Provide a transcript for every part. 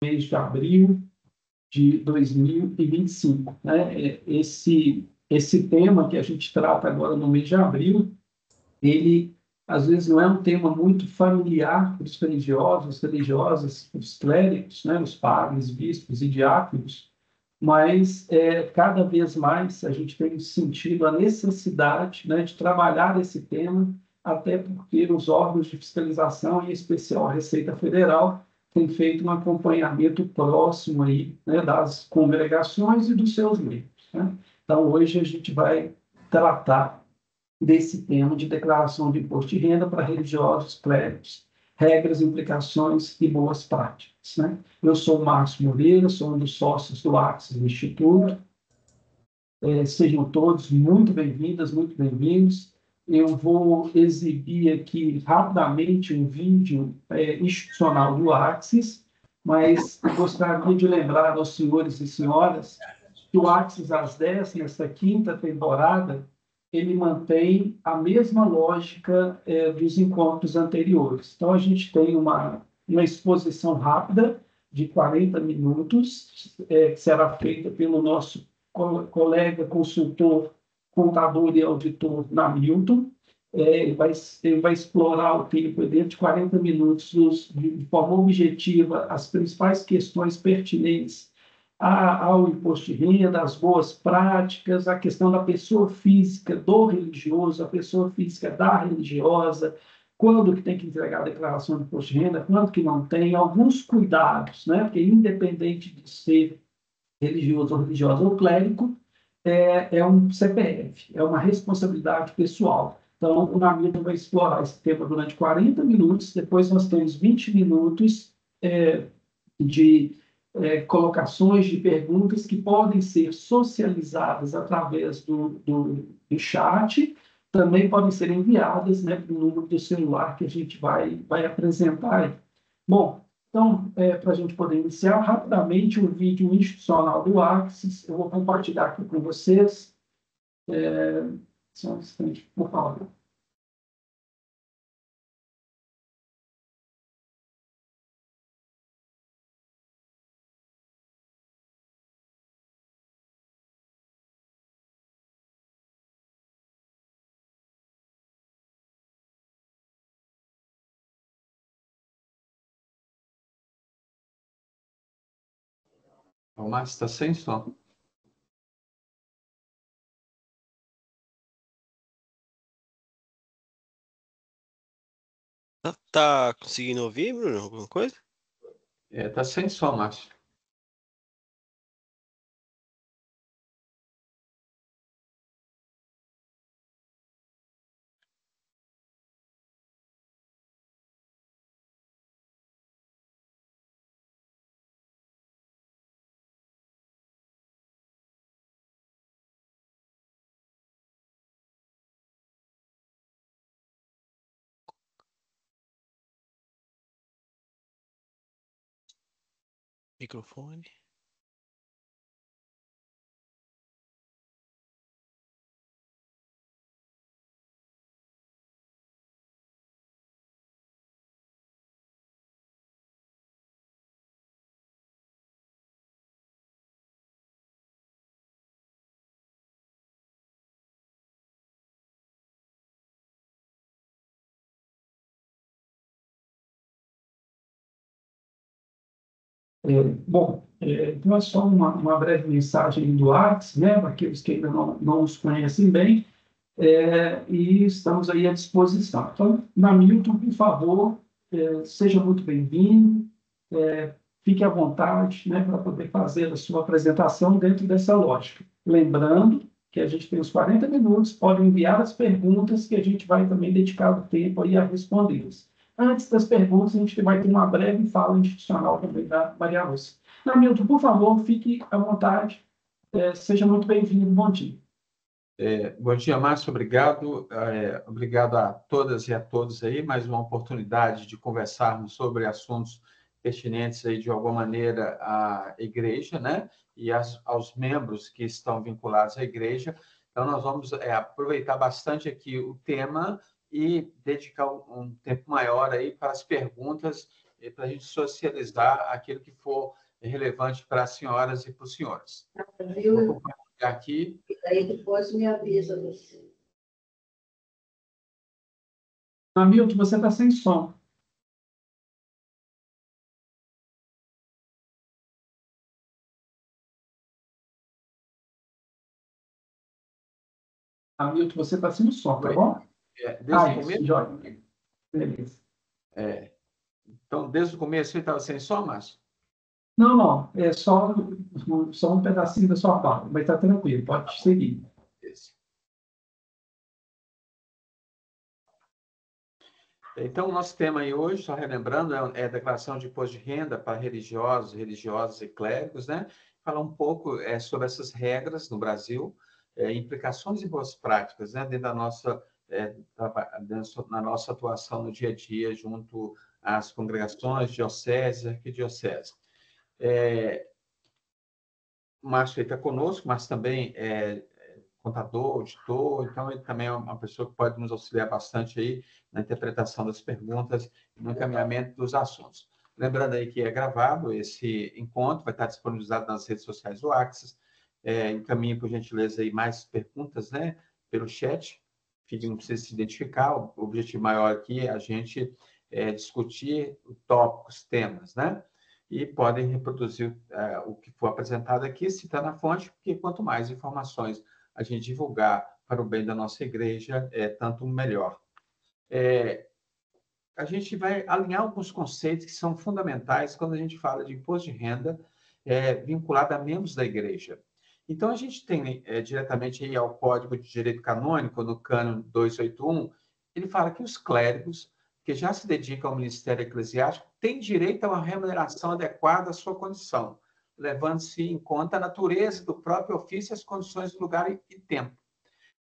mês de abril de 2025, né? Esse tema que a gente trata agora no mês de abril, ele às vezes não é um tema muito familiar para os religiosos, religiosas, os clérigos, né? Os padres, bispos e diáconos, mas cada vez mais a gente tem sentido a necessidade, né, de trabalhar esse tema, até porque os órgãos de fiscalização, em especial a Receita Federal, têm feito um acompanhamento próximo aí, né, das congregações e dos seus membros, né? Então, hoje a gente vai tratar desse tema de declaração de imposto de renda para religiosos, clérigos, regras, implicações e boas práticas, né? Eu sou o Márcio Moreira, sou um dos sócios do Axis Instituto. Sejam todos muito bem-vindas, muito bem-vindos. Eu vou exibir aqui rapidamente um vídeo institucional do Axis, mas gostaria de lembrar aos senhores e senhoras que o Axis às 10, nesta quinta temporada, ele mantém a mesma lógica dos encontros anteriores. Então, a gente tem uma exposição rápida de 40 minutos, que será feita pelo nosso colega consultor, contador e auditor Namilton. Ele vai explorar o tempo dentro de 40 minutos de forma objetiva as principais questões pertinentes ao imposto de renda, às boas práticas, a questão da pessoa física do religioso, a pessoa física da religiosa, quando que tem que entregar a declaração de imposto de renda, quando que não tem, alguns cuidados, né? Porque independente de ser religioso ou religiosa ou clérigo, é um CPF, é uma responsabilidade pessoal. Então, o Namilton vai explorar esse tema durante 40 minutos, depois nós temos 20 minutos de colocações de perguntas que podem ser socializadas através do chat, também podem ser enviadas, né, para o número do celular que a gente vai apresentar aí. Bom, então, para a gente poder iniciar rapidamente o vídeo institucional do Axis, eu vou compartilhar aqui com vocês. Só um instante, por favor. O Márcio está sem som. Tá conseguindo ouvir, Bruno? Alguma coisa? Está sem som, Márcio. Microfone. Bom, então é só uma breve mensagem do Axis, né, para aqueles que ainda não os conhecem bem, e estamos aí à disposição. Então, Namilton, por favor, seja muito bem-vindo, fique à vontade, né, para poder fazer a sua apresentação dentro dessa lógica. Lembrando que a gente tem os 40 minutos, pode enviar as perguntas que a gente vai também dedicar o tempo aí a respondê-las. Antes das perguntas, a gente vai ter uma breve fala institucional também da Maria Lúcia. Namilton, por favor, fique à vontade, seja muito bem-vindo, bom dia. Bom dia, Márcio, obrigado. Obrigado a todas e a todos aí, mais uma oportunidade de conversarmos sobre assuntos pertinentes aí, de alguma maneira, à igreja, né? E aos membros que estão vinculados à igreja. Então, nós vamos aproveitar bastante aqui o tema e dedicar um tempo maior aí para as perguntas para a gente socializar aquilo que for relevante para as senhoras e para os senhores. Vou compartilhar aqui. E aí depois me avisa você. Hamilton, você está sem som. Hamilton, você está sem som, tá bom? Desde o começo? Jóia. Beleza. Então, desde o começo você estava sem som, Márcio? Não. É só um pedacinho da sua fala, mas está tranquilo, pode seguir. Esse. Então, o nosso tema aí hoje, só relembrando, é a declaração de imposto de renda para religiosos, religiosas e clérigos, né? Falar um pouco sobre essas regras no Brasil, implicações e boas práticas, né? Dentro da nossa, na nossa atuação no dia a dia, junto às congregações, dioceses, arquidioceses. O Márcio está conosco, mas também é contador, auditor, então ele também é uma pessoa que pode nos auxiliar bastante aí na interpretação das perguntas e no encaminhamento dos assuntos. Lembrando aí que é gravado esse encontro, vai estar disponibilizado nas redes sociais do Axis. Encaminhe, por gentileza, aí mais perguntas, né, pelo chat. Fique, não precisa se identificar. O objetivo maior aqui é a gente discutir tópicos, temas, né? E podem reproduzir o que for apresentado aqui, citando a fonte, porque quanto mais informações a gente divulgar para o bem da nossa igreja, tanto melhor. A gente vai alinhar alguns conceitos que são fundamentais quando a gente fala de imposto de renda vinculado a membros da igreja. Então, a gente tem diretamente aí ao Código de Direito Canônico, no Cânon 281, ele fala que os clérigos que já se dedicam ao ministério eclesiástico têm direito a uma remuneração adequada à sua condição, levando-se em conta a natureza do próprio ofício e as condições do lugar e tempo,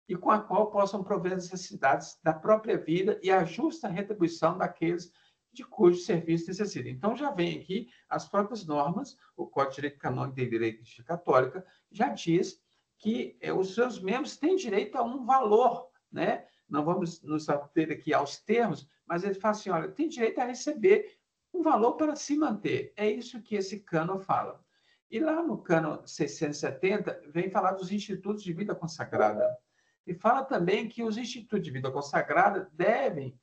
e com a qual possam prover as necessidades da própria vida e a justa retribuição daqueles de cujo serviço necessitam. Então, já vem aqui as próprias normas, o Código de Direito Canônico e Igreja Católica já diz que os seus membros têm direito a um valor, né? Não vamos nos ater aqui aos termos, mas ele fala assim, olha, tem direito a receber um valor para se manter. É isso que esse cânon fala. E lá no cânon 670, vem falar dos institutos de vida consagrada. E fala também que os institutos de vida consagrada devem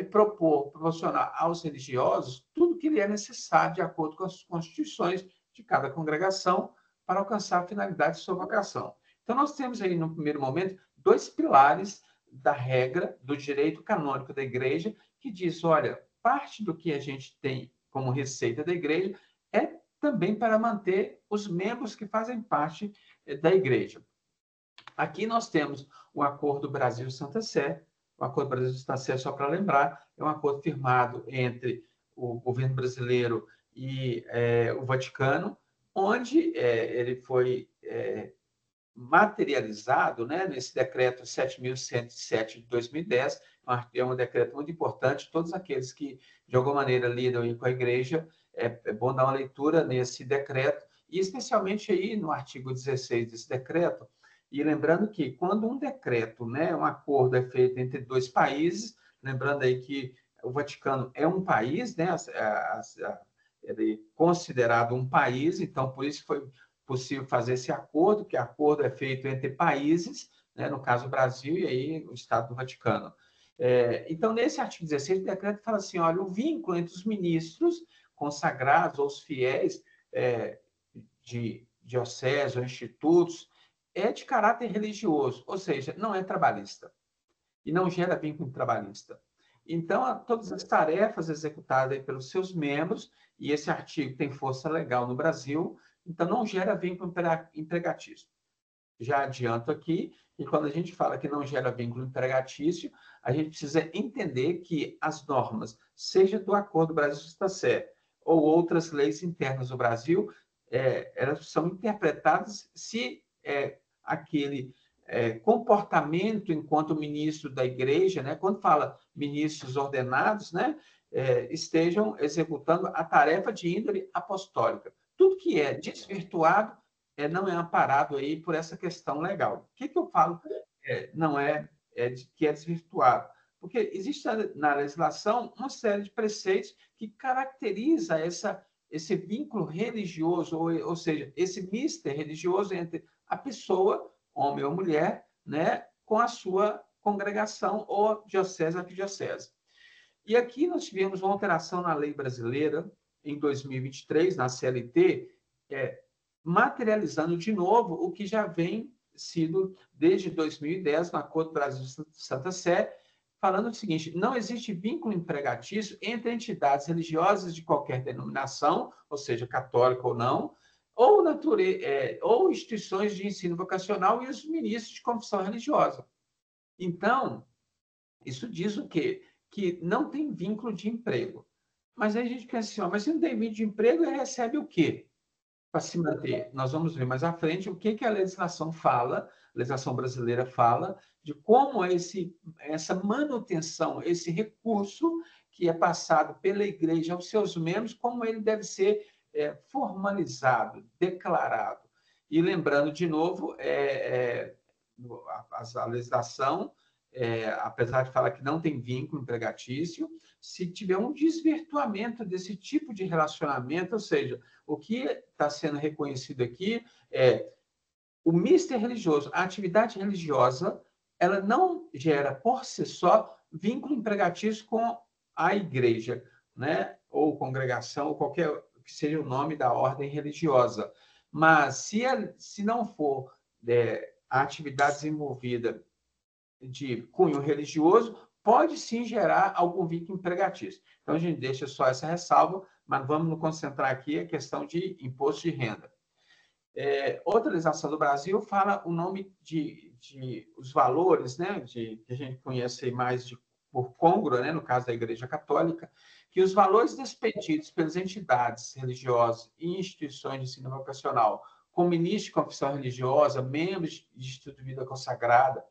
proporcionar aos religiosos tudo que lhe é necessário de acordo com as constituições de cada congregação para alcançar a finalidade de sua vocação. Então, nós temos aí, no primeiro momento, dois pilares da regra do direito canônico da igreja, que diz, olha, parte do que a gente tem como receita da igreja é também para manter os membros que fazem parte da igreja. Aqui nós temos o Acordo Brasil-Santa Sé. O Acordo Brasil-Santa Sé, só para lembrar, é um acordo firmado entre o governo brasileiro e o Vaticano, onde ele foi materializado, né, nesse decreto 7.107 de 2010, é um decreto muito importante. Todos aqueles que, de alguma maneira, lidam com a igreja, é bom dar uma leitura nesse decreto, e especialmente aí no artigo 16 desse decreto. E lembrando que quando um decreto, né, um acordo é feito entre dois países, lembrando aí que o Vaticano é um país, né, ele é considerado um país, então por isso foi possível fazer esse acordo, que acordo é feito entre países, né, no caso o Brasil e aí o Estado do Vaticano. Então, nesse artigo 16, o decreto fala assim, olha, o vínculo entre os ministros consagrados ou os fiéis de diocese ou institutos é de caráter religioso, ou seja, não é trabalhista e não gera vínculo trabalhista. Então, todas as tarefas executadas pelos seus membros, e esse artigo tem força legal no Brasil, então não gera vínculo empregatício. Já adianto aqui que quando a gente fala que não gera vínculo empregatício, a gente precisa entender que as normas, seja do Acordo Brasil-Santa Sé ou outras leis internas do Brasil, elas são interpretadas se aquele comportamento enquanto ministro da igreja, né, quando fala ministros ordenados, né, estejam executando a tarefa de índole apostólica. Tudo que é desvirtuado não é amparado aí por essa questão legal. O que eu falo não que é desvirtuado? Porque existe na legislação uma série de preceitos que caracteriza esse vínculo religioso, ou seja, esse mister religioso entre a pessoa, homem ou mulher, né, com a sua congregação ou diocese a arquidiocese. E aqui nós tivemos uma alteração na lei brasileira, em 2023, na CLT, materializando de novo o que já vem sido desde 2010 no Acordo Brasil-Santa Sé, falando o seguinte: não existe vínculo empregatício entre entidades religiosas de qualquer denominação, ou seja, católica ou não, ou instituições de ensino vocacional e os ministros de confissão religiosa. Então, isso diz o quê? Que não tem vínculo de emprego. Mas aí a gente pensa assim, mas se não tem vínculo de emprego, ele recebe o quê para se manter? Nós vamos ver mais à frente o que a legislação fala, a legislação brasileira fala, de como essa manutenção, esse recurso que é passado pela igreja aos seus membros, como ele deve ser formalizado, declarado. E lembrando, de novo, a legislação, apesar de falar que não tem vínculo empregatício, se tiver um desvirtuamento desse tipo de relacionamento, ou seja, o que está sendo reconhecido aqui é o mister religioso, a atividade religiosa, ela não gera por si só vínculo empregatício com a igreja, né? Ou congregação, ou qualquer que seja o nome da ordem religiosa. Mas se não for a atividade desenvolvida de cunho religioso, pode sim gerar algum vínculo empregatício. Então, a gente deixa só essa ressalva, mas vamos nos concentrar aqui a questão de imposto de renda. Outra legislação do Brasil fala o nome os valores, né, que a gente conhece mais por côngrua, né, no caso da Igreja Católica, que os valores despedidos pelas entidades religiosas e instituições de ensino vocacional, como ministros de confissão religiosa, membros de Instituto de Vida Consagrada,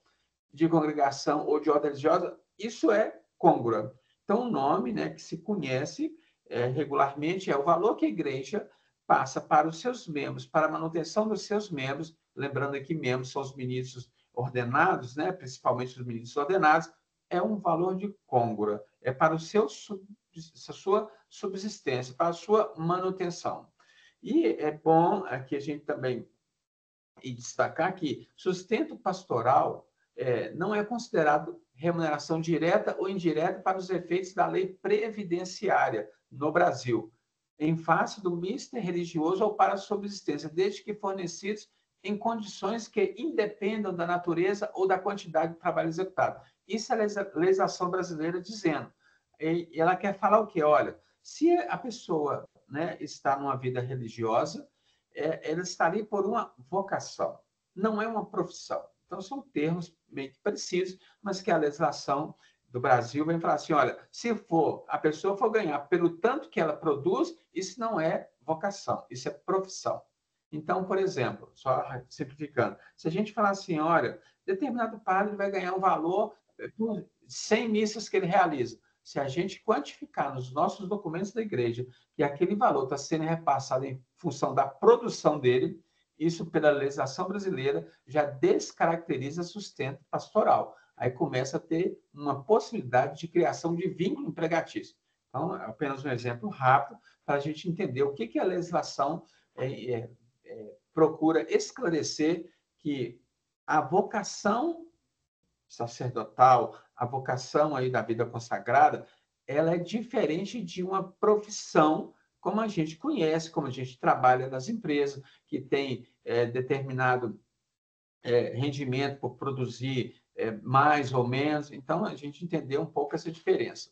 de congregação ou de ordem religiosa, isso é côngrua. Então, o nome, né, que se conhece regularmente é o valor que a igreja passa para os seus membros, para a manutenção dos seus membros, lembrando que membros são os ministros ordenados, né, principalmente os ministros ordenados, é um valor de côngrua, é para a sua subsistência, para a sua manutenção. E é bom aqui a gente também destacar que sustento pastoral não é considerado remuneração direta ou indireta para os efeitos da lei previdenciária no Brasil, em face do mister religioso ou para a subsistência, desde que fornecidos em condições que independam da natureza ou da quantidade de trabalho executado. Isso é a legislação brasileira dizendo. E ela quer falar o quê? Olha, se a pessoa, né, está numa vida religiosa, ela está ali por uma vocação, não é uma profissão. Então, são termos meio que precisos, mas que a legislação do Brasil vem falar assim, olha, se a pessoa for ganhar pelo tanto que ela produz, isso não é vocação, isso é profissão. Então, por exemplo, só simplificando, se a gente falar assim, olha, determinado padre vai ganhar um valor por 100 missas que ele realiza. Se a gente quantificar nos nossos documentos da igreja que aquele valor está sendo repassado em função da produção dele, isso, pela legislação brasileira, já descaracteriza sustento pastoral. Aí começa a ter uma possibilidade de criação de vínculo empregatício. Então, apenas um exemplo rápido para a gente entender o que a legislação procura esclarecer, que a vocação sacerdotal, a vocação aí da vida consagrada, ela é diferente de uma profissão como a gente conhece, como a gente trabalha nas empresas, que tem determinado rendimento por produzir mais ou menos. Então, a gente entendeu um pouco essa diferença.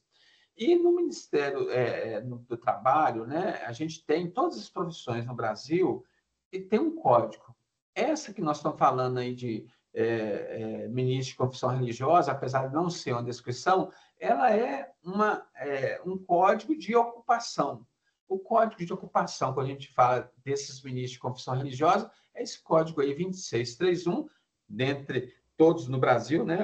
E no Ministério do Trabalho, né, a gente tem todas as profissões no Brasil e tem um código. Essa que nós estamos falando aí de ministro de confissão religiosa, apesar de não ser uma descrição, ela é um código de ocupação. O código de ocupação, quando a gente fala desses ministros de confissão religiosa, é esse código aí 2631, dentre todos no Brasil, né?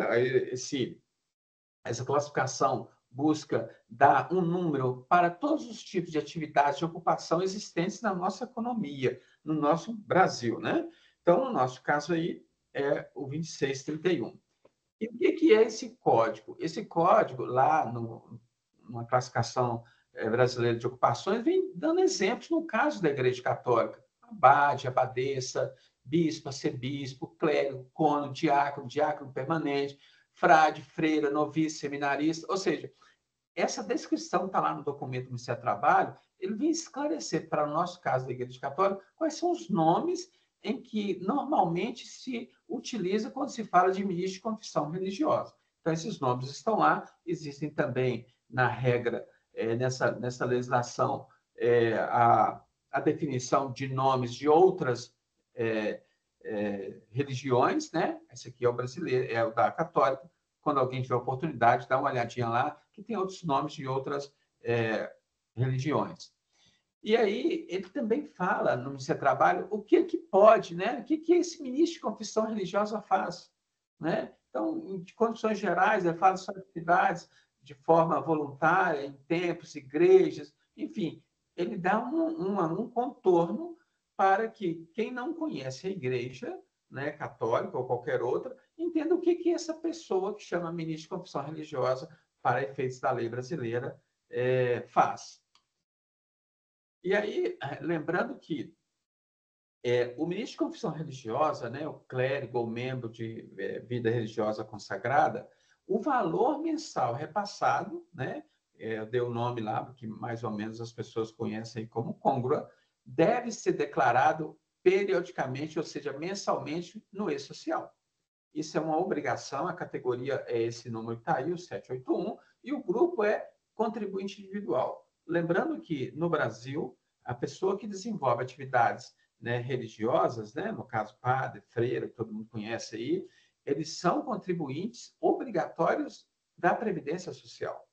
Essa classificação busca dar um número para todos os tipos de atividades de ocupação existentes na nossa economia, no nosso Brasil, né? Então, no nosso caso aí, é o 2631. E o que é esse código? Esse código, lá numa classificação brasileira de ocupações, vem dando exemplos no caso da Igreja Católica. Abade, abadesa, bispo, arcebispo, clérigo, cônego, diácono, diácono permanente, frade, freira, novice, seminarista. Ou seja, essa descrição está lá no documento do Ministério do Trabalho, ele vem esclarecer, para o nosso caso da Igreja Católica, quais são os nomes em que normalmente se utiliza quando se fala de ministro de confissão religiosa. Então, esses nomes estão lá, existem também na regra, nessa legislação, a definição de nomes de outras religiões, né? Esse aqui é o brasileiro, é o da católica. Quando alguém tiver oportunidade, dá uma olhadinha lá, que tem outros nomes de outras religiões. E aí, ele também fala no Ministério do Trabalho o que pode, né? O que esse ministro de confissão religiosa faz, né? Então, de condições gerais, ele fala sobre atividades de forma voluntária, em templos, igrejas, enfim, ele dá um contorno para que quem não conhece a igreja, né, católica ou qualquer outra, entenda o que essa pessoa que chama ministro de confissão religiosa, para efeitos da lei brasileira, faz. E aí, lembrando que o ministro de confissão religiosa, né, o clérigo ou membro de vida religiosa consagrada, o valor mensal repassado, né, eu dei o nome lá, porque mais ou menos as pessoas conhecem como côngrua, deve ser declarado periodicamente, ou seja, mensalmente, no e-social. Isso é uma obrigação, a categoria é esse número que está aí, o 781, e o grupo é contribuinte individual. Lembrando que, no Brasil, a pessoa que desenvolve atividades, né, religiosas, né, no caso padre, freira, que todo mundo conhece aí, eles são contribuintes obrigatórios da Previdência Social.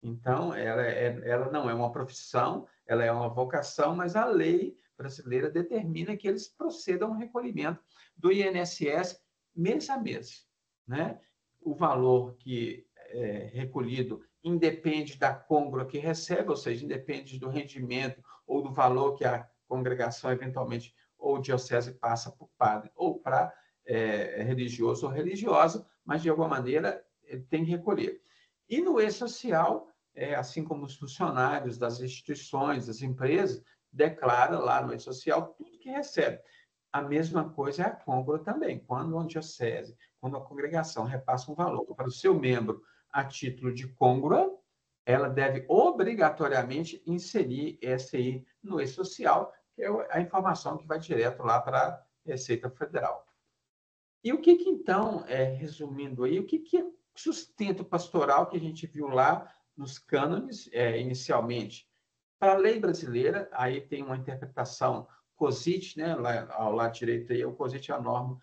Então, ela não é uma profissão, ela é uma vocação, mas a lei brasileira determina que eles procedam ao recolhimento do INSS mês a mês, né? O valor que é recolhido independe da côngrua que recebe, ou seja, independe do rendimento ou do valor que a congregação eventualmente ou diocese passa por padre ou para religioso ou religiosa, mas de alguma maneira ele tem que recolher. E no e-social, assim como os funcionários das instituições, das empresas, declara lá no e-social tudo que recebe. A mesma coisa é a côngrua também. Quando a diocese, quando a congregação repassa um valor para o seu membro a título de côngrua, ela deve obrigatoriamente inserir essa aí no e-social, que é a informação que vai direto lá para a Receita Federal. E o que então, resumindo aí, o que é sustento pastoral que a gente viu lá nos cânones, inicialmente? Para a lei brasileira, aí tem uma interpretação COSIT, né? Lá, ao lado direito aí, o COSIT é a norma,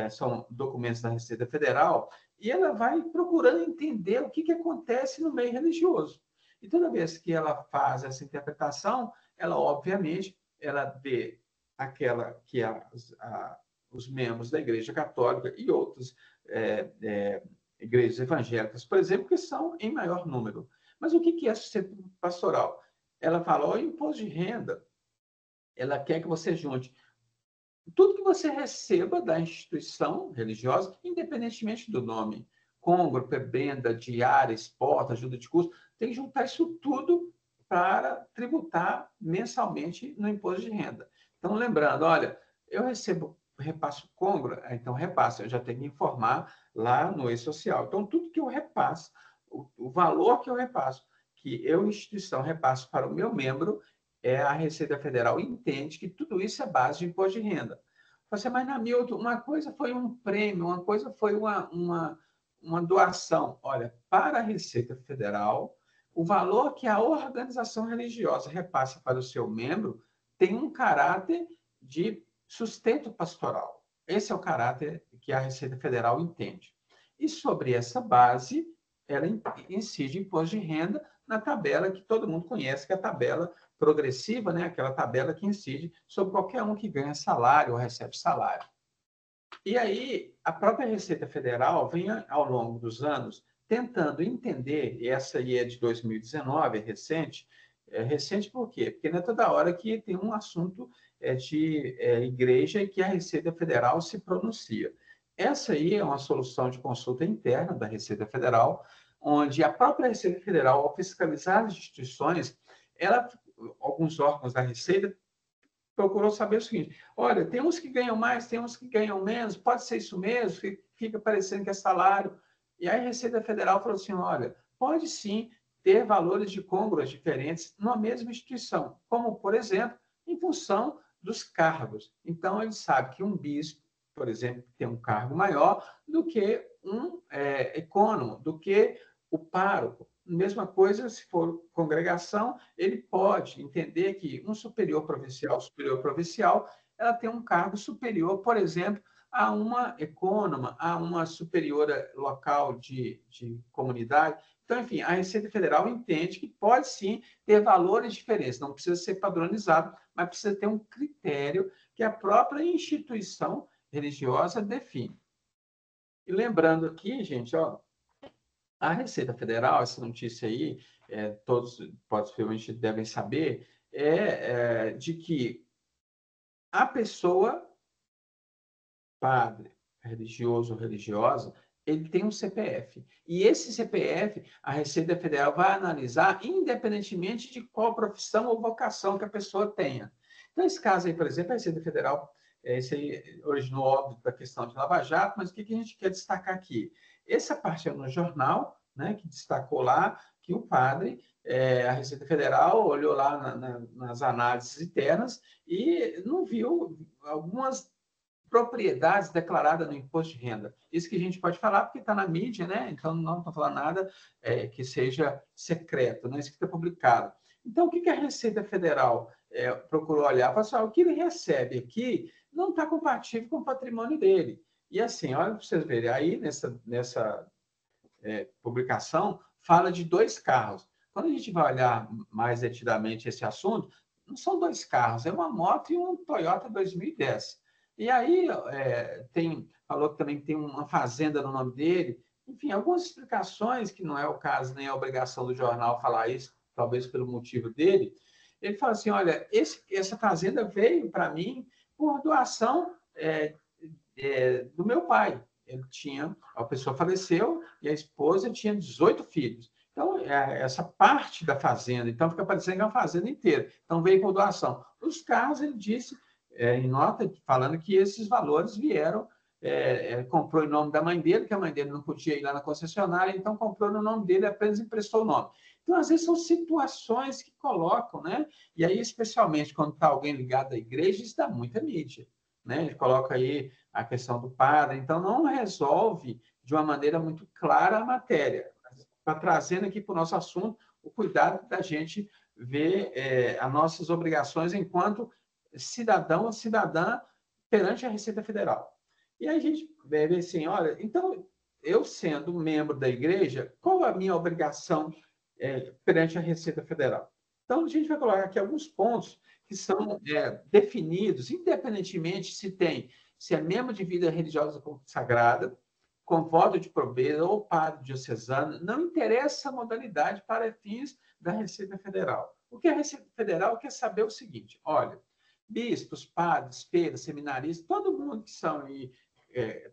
são documentos da Receita Federal, e ela vai procurando entender o que acontece no meio religioso. E toda vez que ela faz essa interpretação, ela, obviamente, ela vê aquela que os membros da Igreja Católica e outras igrejas evangélicas, por exemplo, que são em maior número. Mas o que é sustento pastoral? Ela fala, o imposto de renda, ela quer que você junte tudo que você receba da instituição religiosa, independentemente do nome, côngrua, prebenda, diária, esporte, ajuda de custo, tem que juntar isso tudo para tributar mensalmente no imposto de renda. Então, lembrando, olha, eu repasso côngrua, então repasso, eu já tenho que informar lá no e-social. Então, tudo que eu repasso, o valor que eu repasso, que eu, instituição, repasso para o meu membro, a Receita Federal entende que tudo isso é base de imposto de renda. Você, mas, Namilton, uma coisa foi um prêmio, uma coisa foi uma doação. Olha, para a Receita Federal, o valor que a organização religiosa repassa para o seu membro tem um caráter de sustento pastoral. Esse é o caráter que a Receita Federal entende. E sobre essa base, ela incide imposto de renda na tabela que todo mundo conhece, que é a tabela progressiva, né? Aquela tabela que incide sobre qualquer um que ganha salário ou recebe salário. E aí, a própria Receita Federal vem, ao longo dos anos, tentando entender, e essa aí é de 2019, é recente por quê? Porque não é toda hora que tem um assunto de igreja e que a Receita Federal se pronuncia. essa aí é uma solução de consulta interna da Receita Federal, onde a própria Receita Federal, ao fiscalizar as instituições, alguns órgãos da Receita procurou saber o seguinte: olha, tem uns que ganham mais, tem uns que ganham menos, pode ser isso mesmo, fica parecendo que é salário. E aí a Receita Federal falou assim: olha, pode sim ter valores de congruas diferentes numa mesma instituição, como, por exemplo, em função dos cargos. Então, ele sabe que um bispo, por exemplo, tem um cargo maior do que um ecônomo, do que o pároco. Mesma coisa, se for congregação, ele pode entender que um superior provincial, ela tem um cargo superior, por exemplo, a uma ecônoma, a uma superiora local de comunidade. Então, enfim, a Receita Federal entende que pode sim ter valores diferentes, não precisa ser padronizado, mas precisa ter um critério que a própria instituição religiosa define. E lembrando aqui, gente, ó, a Receita Federal, essa notícia aí, todos possivelmente devem saber, de que a pessoa, padre, religioso ou religiosa, ele tem um CPF. E esse CPF, a Receita Federal vai analisar independentemente de qual profissão ou vocação que a pessoa tenha. Então, esse caso aí, por exemplo, a Receita Federal, esse aí originou, óbvio, da questão de Lava Jato, mas o que a gente quer destacar aqui? Essa parte é no jornal, né, que destacou lá que o padre, a Receita Federal olhou lá nas análises internas e não viu algumas propriedades declaradas no imposto de renda. Isso que a gente pode falar porque está na mídia, né? Então não estou falando nada que seja secreto, né? Isso que está publicado. Então, o que a Receita Federal procurou olhar? Falou assim, o que ele recebe aqui não está compatível com o patrimônio dele. E assim, olha para vocês verem, aí nessa publicação fala de 2 carros. Quando a gente vai olhar mais detidamente esse assunto, não são 2 carros, é uma moto e um Toyota 2010. E aí falou que também tem uma fazenda no nome dele. Enfim, algumas explicações, que não é o caso nem a obrigação do jornal falar isso, talvez pelo motivo dele. Ele fala assim, olha, essa fazenda veio para mim por doação do meu pai. A pessoa faleceu e a esposa tinha 18 filhos. Então, essa parte da fazenda, então fica parecendo que é uma fazenda inteira. Então, veio por doação. Os carros, ele disse, em nota, falando que esses valores vieram, comprou em nome da mãe dele, que a mãe dele não podia ir lá na concessionária, então comprou no nome dele, apenas emprestou o nome. Então, às vezes, são situações que colocam, né? E aí, especialmente quando está alguém ligado à igreja, isso dá muita mídia, né? Ele coloca aí a questão do padre, então não resolve de uma maneira muito clara a matéria. Está trazendo aqui para o nosso assunto o cuidado da gente ver as nossas obrigações enquanto cidadão ou cidadã perante a Receita Federal. E aí a gente vê assim, olha, então, eu sendo membro da igreja, qual a minha obrigação perante a Receita Federal? Então, a gente vai colocar aqui alguns pontos que são definidos, independentemente se é membro de vida religiosa consagrada, com voto de pobreza ou padre diocesano, não interessa a modalidade para fins da Receita Federal. O que a Receita Federal quer saber é o seguinte, olha, bispos, padres, freiras, seminaristas, todo mundo que são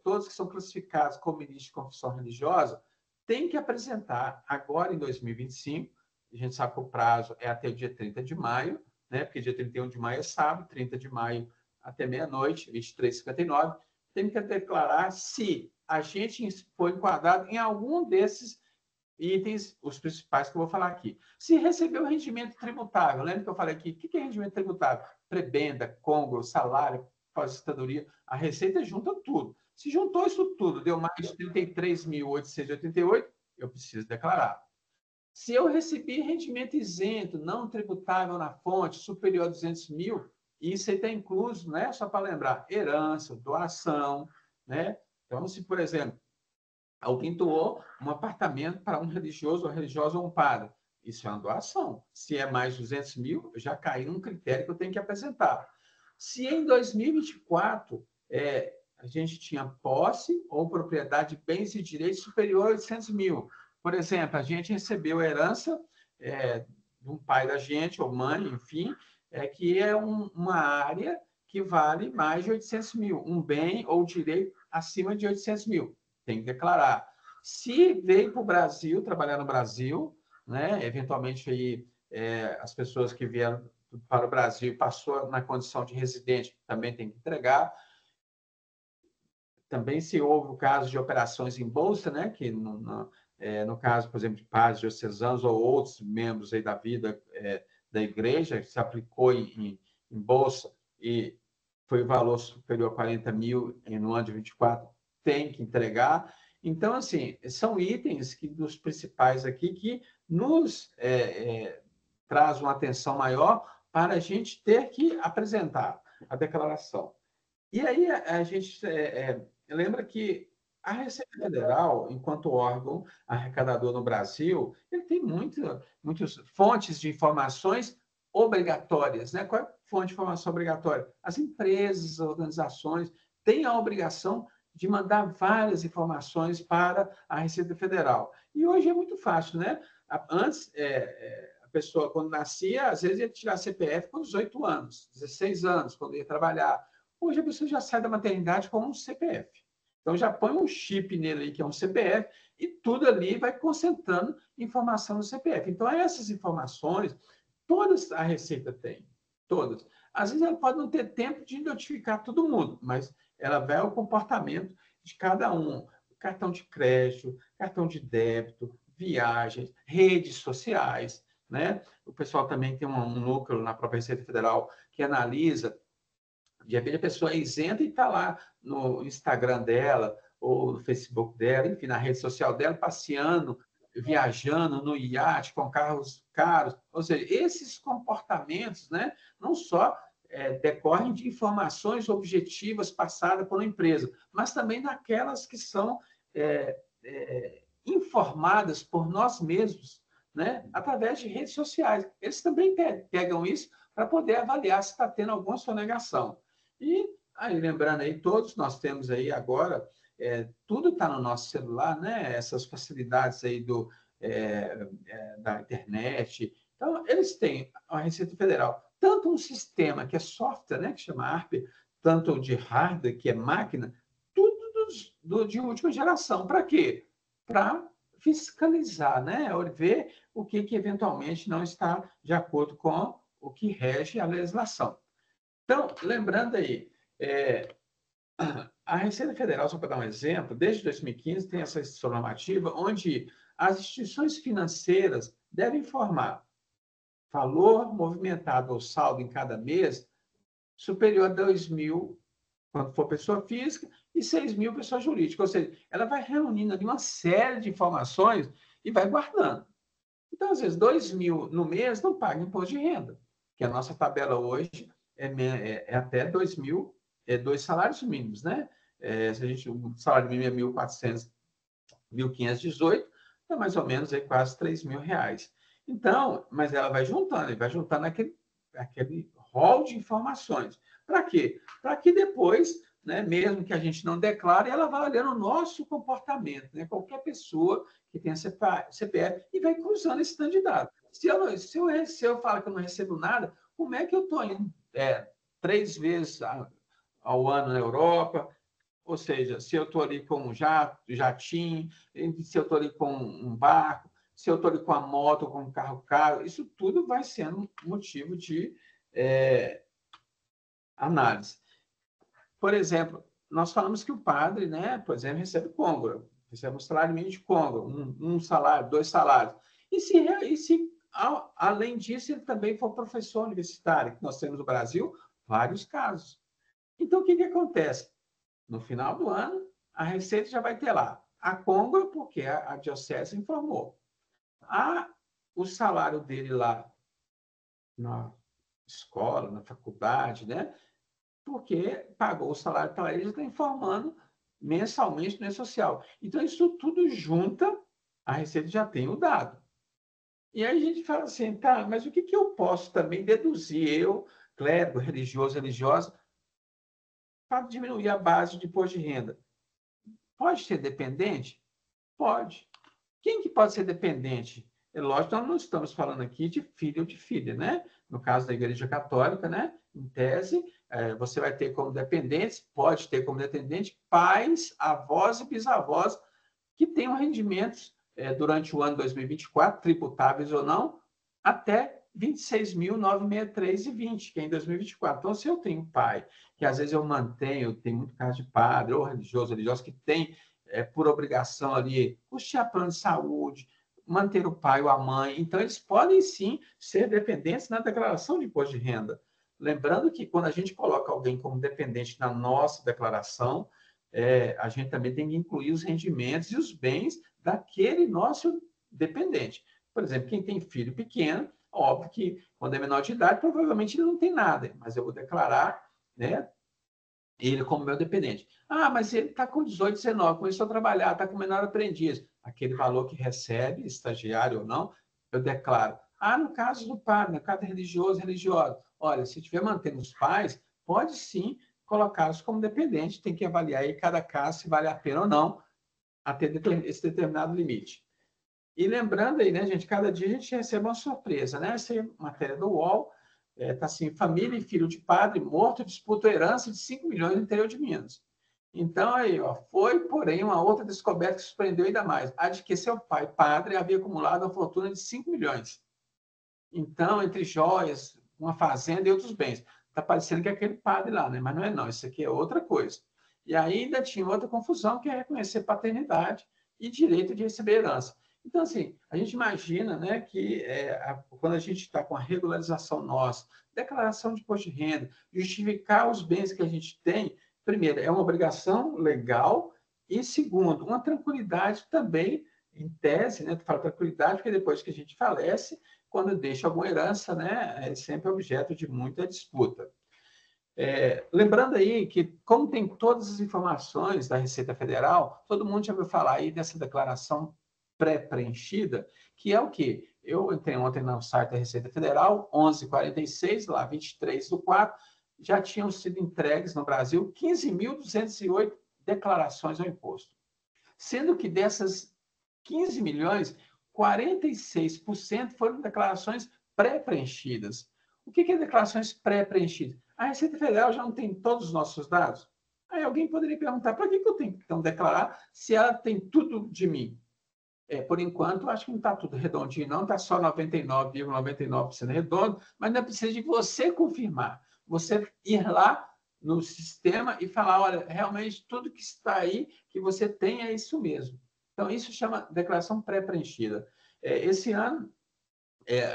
todos que são classificados como ministros de confissão religiosa, tem que apresentar agora em 2025, a gente sabe que o prazo é até o dia 30 de maio, né? Porque dia 31 de maio é sábado, 30 de maio até meia-noite, 23h59, tem que declarar se a gente foi enquadrado em algum desses itens, os principais que eu vou falar aqui. Se recebeu rendimento tributável, lembra que eu falei aqui, o que é rendimento tributável? Prebenda, congro, salário, aposentadoria, a Receita junta tudo. Se juntou isso tudo, deu mais de 33.888, eu preciso declarar. Se eu recebi rendimento isento, não tributável na fonte, superior a 200 mil, isso aí está incluso, né? Só para lembrar, herança, doação, né? Então, se, por exemplo, alguém doou um apartamento para um religioso ou religiosa ou um padre, isso é uma doação. Se é mais de 200 mil, já caiu num critério que eu tenho que apresentar. Se em 2024 a gente tinha posse ou propriedade de bens e direitos superior a 800 mil, por exemplo, a gente recebeu herança de um pai da gente, ou mãe, enfim, que é uma área que vale mais de 800 mil, um bem ou direito acima de 800 mil. Tem que declarar. Se veio para o Brasil, trabalhar no Brasil, né, eventualmente aí, as pessoas que vieram para o Brasil passou na condição de residente, também tem que entregar. Também se houve o caso de operações em bolsa, né, que no caso, por exemplo, de padres diocesanos ou outros membros aí da vida da igreja, se aplicou em bolsa e foi o valor superior a 40 mil no ano de 24, tem que entregar. Então, assim, são itens dos principais aqui que nos traz uma atenção maior para a gente ter que apresentar a declaração. E aí a gente lembra que a Receita Federal, enquanto órgão arrecadador no Brasil, ele tem muitas fontes de informações obrigatórias. Né? Qual é a fonte de informação obrigatória? As empresas, as organizações têm a obrigação de mandar várias informações para a Receita Federal. E hoje é muito fácil, né? Antes, a pessoa, quando nascia, às vezes ia tirar CPF com 18 anos, 16 anos, quando ia trabalhar. Hoje a pessoa já sai da maternidade com um CPF. Então, já põe um chip nele aí, que é um CPF, e tudo ali vai concentrando informação no CPF. Então, essas informações, todas a Receita tem. Todas. Às vezes, ela pode não ter tempo de notificar todo mundo, mas ela vê o comportamento de cada um. Cartão de crédito, cartão de débito, viagens, redes sociais. Né? O pessoal também tem um núcleo na própria Receita Federal que analisa. De repente, a pessoa é isenta e está lá no Instagram dela, ou no Facebook dela, enfim, na rede social dela, passeando, viajando no iate com carros caros. Ou seja, esses comportamentos, né, não só decorrem de informações objetivas passadas por uma empresa, mas também daquelas que são informadas por nós mesmos, né, através de redes sociais. Eles também pegam isso para poder avaliar se está tendo alguma sonegação. E aí, lembrando aí, todos nós temos aí agora, tudo está no nosso celular, né? Essas facilidades aí da internet. Então, eles têm, a Receita Federal, tanto um sistema que é software, né? Que chama ARP, tanto de hardware, que é máquina, tudo de última geração. Para quê? Para fiscalizar, né? Ver o que eventualmente não está de acordo com o que rege a legislação. Então, lembrando aí, a Receita Federal, só para dar um exemplo, desde 2015 tem essa normativa onde as instituições financeiras devem informar valor movimentado ou saldo em cada mês superior a 2 mil, quando for pessoa física, e 6 mil pessoa jurídica. Ou seja, ela vai reunindo ali uma série de informações e vai guardando. Então, às vezes, 2 mil no mês não paga imposto de renda, que a nossa tabela hoje é até 2 mil, 2 salários mínimos, né? Se o salário mínimo é 1.400, 1.518, é mais ou menos aí quase 3 mil reais. Então, mas ela vai juntando aquele rol de informações. Para quê? Para que depois, né, mesmo que a gente não declare, ela vai olhando o nosso comportamento, né? Qualquer pessoa que tenha CPF e vai cruzando esse tanto de dados. Se eu falo que eu não recebo nada, como é que eu estou indo 3 vezes ao ano na Europa? Ou seja, se eu estou ali com um jatinho, se eu estou ali com um barco, se eu estou ali com a moto, com um carro caro, isso tudo vai sendo motivo de análise. Por exemplo, nós falamos que o padre, né, por exemplo, recebe côngora, recebe um salário mínimo de côngora, um salário, 2 salários. E se além disso, ele também for professor universitário, que nós temos no Brasil vários casos. Então, o que acontece? No final do ano, a Receita já vai ter lá a côngora, porque a diocese informou. O salário dele lá na escola, na faculdade, né? Porque pagou o salário para ele, já está informando mensalmente no E-Social. Então, isso tudo junta, a Receita já tem o dado. E aí a gente fala assim, tá, mas o que eu posso também deduzir, eu, clérigo, religiosa, para diminuir a base de imposto de renda? Pode ser dependente? Pode. Quem que pode ser dependente? É lógico que nós não estamos falando aqui de filho ou de filha, né? No caso da Igreja Católica, né? Em tese, você vai ter como dependentes, pode ter como dependente, pais, avós e bisavós que tenham rendimentos durante o ano 2024, tributáveis ou não, até R$ 26.963,20, que é em 2024. Então, se eu tenho pai, que às vezes eu mantenho, tem muito caso de padre ou religioso que tem por obrigação ali custear plano de saúde, manter o pai ou a mãe, então eles podem sim ser dependentes na declaração de imposto de renda. Lembrando que quando a gente coloca alguém como dependente na nossa declaração, a gente também tem que incluir os rendimentos e os bens daquele nosso dependente. Por exemplo, quem tem filho pequeno, óbvio que quando é menor de idade, provavelmente ele não tem nada, mas eu vou declarar, né, ele como meu dependente. Ah, mas ele está com 18, 19, começou a trabalhar, está com menor aprendiz. Aquele valor que recebe, estagiário ou não, eu declaro. Ah, no caso do padre, no caso religioso, religiosa. Olha, se estiver mantendo os pais, pode sim colocá-los como dependente, tem que avaliar aí cada caso se vale a pena ou não até esse determinado limite. E lembrando aí, né, gente, cada dia a gente recebe uma surpresa, né? Essa é matéria do UOL, tá assim, família e filho de padre morto disputam herança de 5 milhões no interior de Minas. Então, aí, ó, foi, porém, uma outra descoberta que surpreendeu ainda mais, a de que seu pai, padre, havia acumulado uma fortuna de 5 milhões. Então, entre joias, uma fazenda e outros bens. Está parecendo que é aquele padre lá, né? Mas não é não, isso aqui é outra coisa. E ainda tinha outra confusão, que é reconhecer paternidade e direito de receber herança. Então, assim, a gente imagina, né, que quando a gente está com a regularização nossa, declaração de imposto de renda, justificar os bens que a gente tem, primeiro, é uma obrigação legal, e segundo, uma tranquilidade também, em tese, né, tu fala tranquilidade, porque depois que a gente falece, quando deixa alguma herança, né, é sempre objeto de muita disputa. Lembrando aí que, como tem todas as informações da Receita Federal, todo mundo já ouviu falar aí dessa declaração pré-preenchida, que é o quê? Eu entrei ontem no site da Receita Federal, 11h46, lá 23/4, já tinham sido entregues no Brasil 15.208 declarações ao imposto. Sendo que dessas 15 milhões, 46% foram declarações pré-preenchidas. O que é declarações pré-preenchidas? A Receita Federal já não tem todos os nossos dados? Aí alguém poderia perguntar, para que eu tenho que então declarar se ela tem tudo de mim? Por enquanto, acho que não está tudo redondinho, não, está só 99,99% redondo, mas não precisa de você confirmar. Você ir lá no sistema e falar, olha, realmente tudo que está aí, que você tem, é isso mesmo. Então, isso chama declaração pré-preenchida. Esse ano,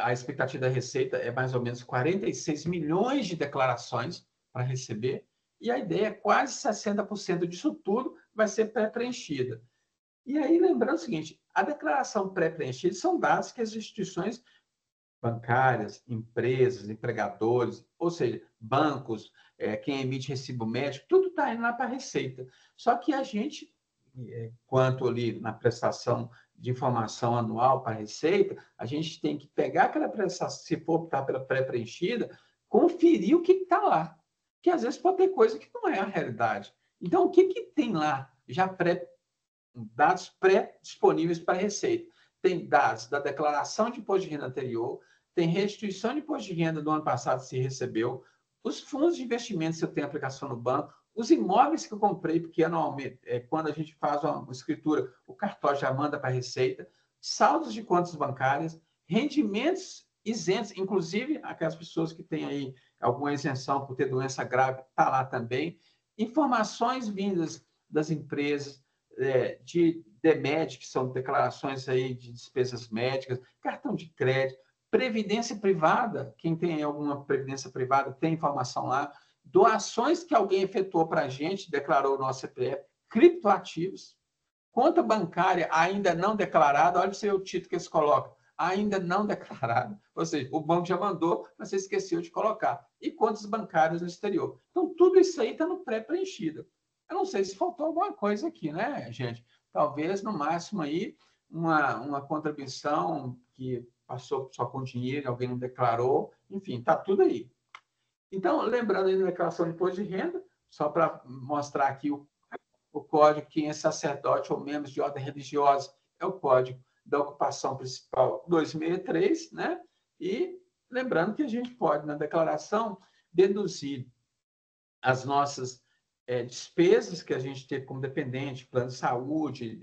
a expectativa da Receita é mais ou menos 46 milhões de declarações para receber, e a ideia é quase 60% disso tudo vai ser pré-preenchida. E aí, lembrando o seguinte, a declaração pré-preenchida são dados que as instituições bancárias, empresas, empregadores, ou seja, bancos, quem emite recibo médico, tudo está indo lá para a Receita. Só que a gente, quanto ali na prestação de informação anual para a Receita, a gente tem que pegar aquela prestação, se for optar pela pré-preenchida, conferir o que está lá. Porque às vezes pode ter coisa que não é a realidade. Então, o que tem lá já dados pré-disponíveis para a Receita? Tem dados da declaração de imposto de renda anterior, tem restituição de imposto de renda do ano passado se recebeu, os fundos de investimento se eu tenho aplicação no banco, os imóveis que eu comprei, porque anualmente, quando a gente faz uma escritura, o cartório já manda para a Receita, saldos de contas bancárias, rendimentos isentos, inclusive aquelas pessoas que têm aí alguma isenção por ter doença grave, está lá também, informações vindas das empresas, de DMED, que são declarações aí de despesas médicas, cartão de crédito, previdência privada, quem tem alguma previdência privada tem informação lá, doações que alguém efetuou para a gente, declarou no nosso CPF, criptoativos, conta bancária ainda não declarada, olha o título que eles colocam, ainda não declarado, ou seja, o banco já mandou, mas você esqueceu de colocar, e contas bancárias no exterior. Então, tudo isso aí está no pré-preenchido. Eu não sei se faltou alguma coisa aqui, né, gente? Talvez, no máximo, aí, uma contribuição que passou só com dinheiro, alguém não declarou, enfim, está tudo aí. Então, lembrando aí da declaração de imposto de renda, só para mostrar aqui o código, quem é sacerdote ou membros de ordem religiosa, é o código da ocupação principal 263, né? E lembrando que a gente pode, na declaração, deduzir as nossas despesas que a gente teve como dependente, plano de saúde,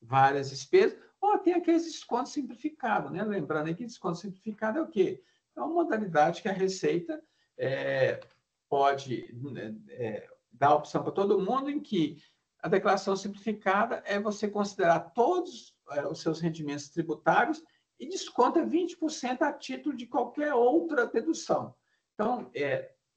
várias despesas, ou tem aqueles descontos simplificados, né? Lembrando aí que desconto simplificado é o quê? É uma modalidade que a Receita pode dar a opção para todo mundo, em que a declaração simplificada é você considerar todos os seus rendimentos tributários e desconta 20% a título de qualquer outra dedução. Então,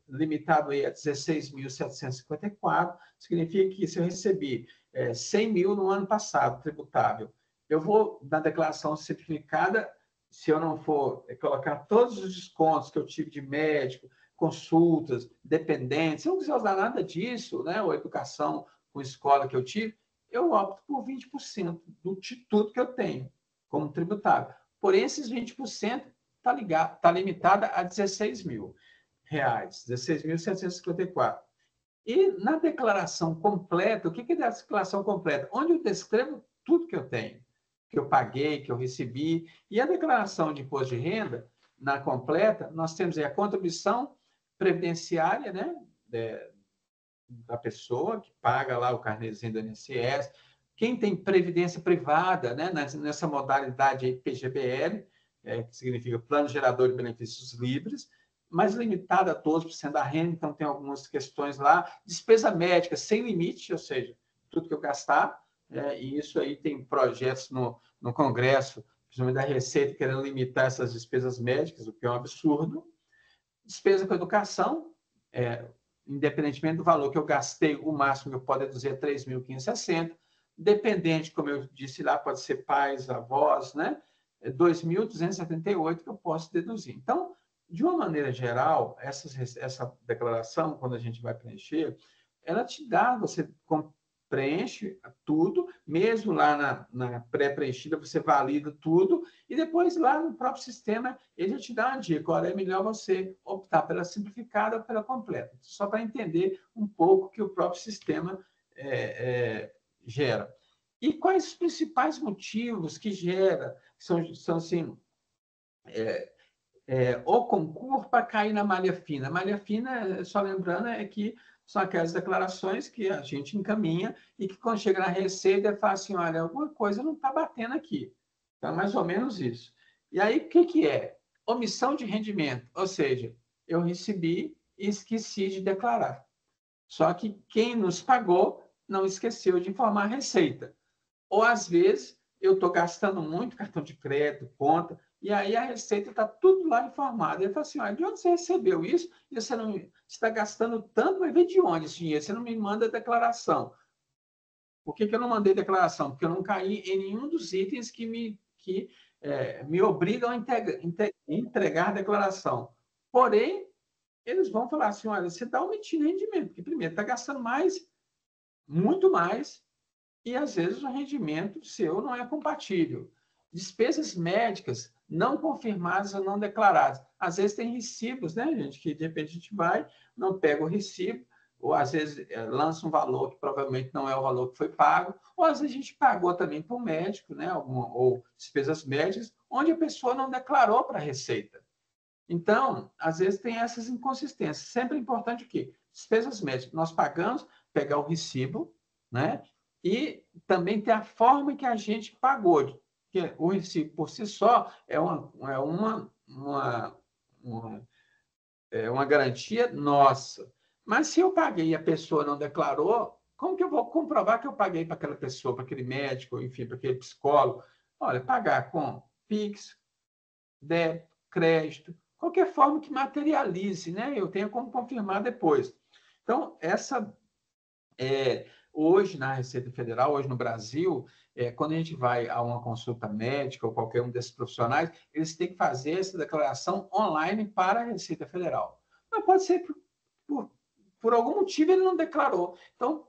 limitado aí a 16.754, significa que se eu recebi 100 mil no ano passado, tributável, eu vou, na declaração simplificada, se eu não for colocar todos os descontos que eu tive de médico, consultas, dependentes, se eu não quiser usar nada disso, né, ou educação com escola que eu tive, eu opto por 20% de tudo que eu tenho como tributável. Porém, esses 20% está limitada a 16 mil reais, 16.754. E na declaração completa, o que é a declaração completa? Onde eu descrevo tudo que eu tenho, que eu paguei, que eu recebi. E a declaração de imposto de renda, na completa, nós temos aí a contribuição previdenciária, né, da pessoa que paga lá o carnezinho do INSS, quem tem previdência privada, né, nessa modalidade aí PGBL, que significa Plano Gerador de Benefícios Livres, mas limitada a 12% da renda, então tem algumas questões lá. Despesa médica sem limite, ou seja, tudo que eu gastar, e isso aí tem projetos no Congresso, principalmente da Receita, querendo limitar essas despesas médicas, o que é um absurdo. Despesa com educação, independentemente do valor que eu gastei, o máximo que eu posso deduzir é 3.560. Dependente, como eu disse lá, pode ser pais, avós, né? 2.278 que eu posso deduzir. Então, de uma maneira geral, essa declaração, quando a gente vai preencher, ela te dá, você preenche tudo, mesmo lá na pré-preenchida, você valida tudo, e depois lá no próprio sistema, ele te dá uma dica, olha, é melhor você optar pela simplificada ou pela completa, só para entender um pouco que o próprio sistema gera. E quais os principais motivos que gera? São assim, o concurso para cair na malha fina. A malha fina, só lembrando, é que são aquelas declarações que a gente encaminha e que quando chega na Receita, fala assim, olha, alguma coisa não está batendo aqui. Então, é mais ou menos isso. E aí, o que é? Omissão de rendimento. Ou seja, eu recebi e esqueci de declarar. Só que quem nos pagou não esqueceu de informar a Receita. Ou, às vezes, eu estou gastando muito cartão de crédito, conta, e aí a Receita está tudo lá informado. Ele fala assim, olha, de onde você recebeu isso? E você não está gastando tanto, mas vem de onde esse dinheiro? Você não me manda declaração. Por que eu não mandei declaração? Porque eu não caí em nenhum dos itens que me obrigam a entregar a declaração. Porém, eles vão falar assim, olha, você está omitindo rendimento, porque primeiro está gastando mais, muito mais, e às vezes o rendimento seu não é compatível. Despesas médicas não confirmadas ou não declaradas. Às vezes tem recibos, né, gente, que de repente a gente vai, não pega o recibo, ou às vezes lança um valor que provavelmente não é o valor que foi pago, ou às vezes a gente pagou também para o médico, né, ou despesas médicas, onde a pessoa não declarou para a Receita. Então, às vezes tem essas inconsistências. Sempre é importante o quê? Despesas médicas. Nós pagamos, pegar o recibo, né? E também ter a forma que a gente pagou. Porque o recibo por si só é uma garantia nossa. Mas se eu paguei e a pessoa não declarou, como que eu vou comprovar que eu paguei para aquela pessoa, para aquele médico, enfim, para aquele psicólogo? Olha, pagar com Pix, débito, crédito, qualquer forma que materialize, né? Eu tenho como confirmar depois. Então, hoje na Receita Federal, hoje no Brasil, quando a gente vai a uma consulta médica ou qualquer um desses profissionais, eles têm que fazer essa declaração online para a Receita Federal. Mas pode ser por algum motivo ele não declarou. Então,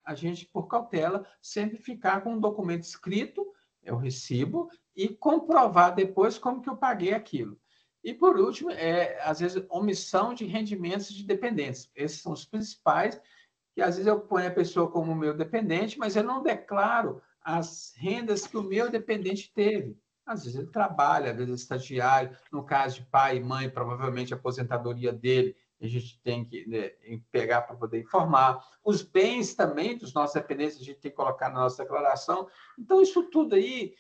a gente, por cautela, sempre ficar com um documento escrito, o recibo, e comprovar depois como que eu paguei aquilo. E, por último, às vezes, omissão de rendimentos de dependentes. Esses são os principais, que às vezes eu ponho a pessoa como meu dependente, mas eu não declaro as rendas que o meu dependente teve. Às vezes ele trabalha, às vezes é estagiário, no caso de pai e mãe, provavelmente a aposentadoria dele a gente tem que, né, pegar para poder informar. Os bens também dos nossos dependentes, a gente tem que colocar na nossa declaração. Então, isso tudo aí,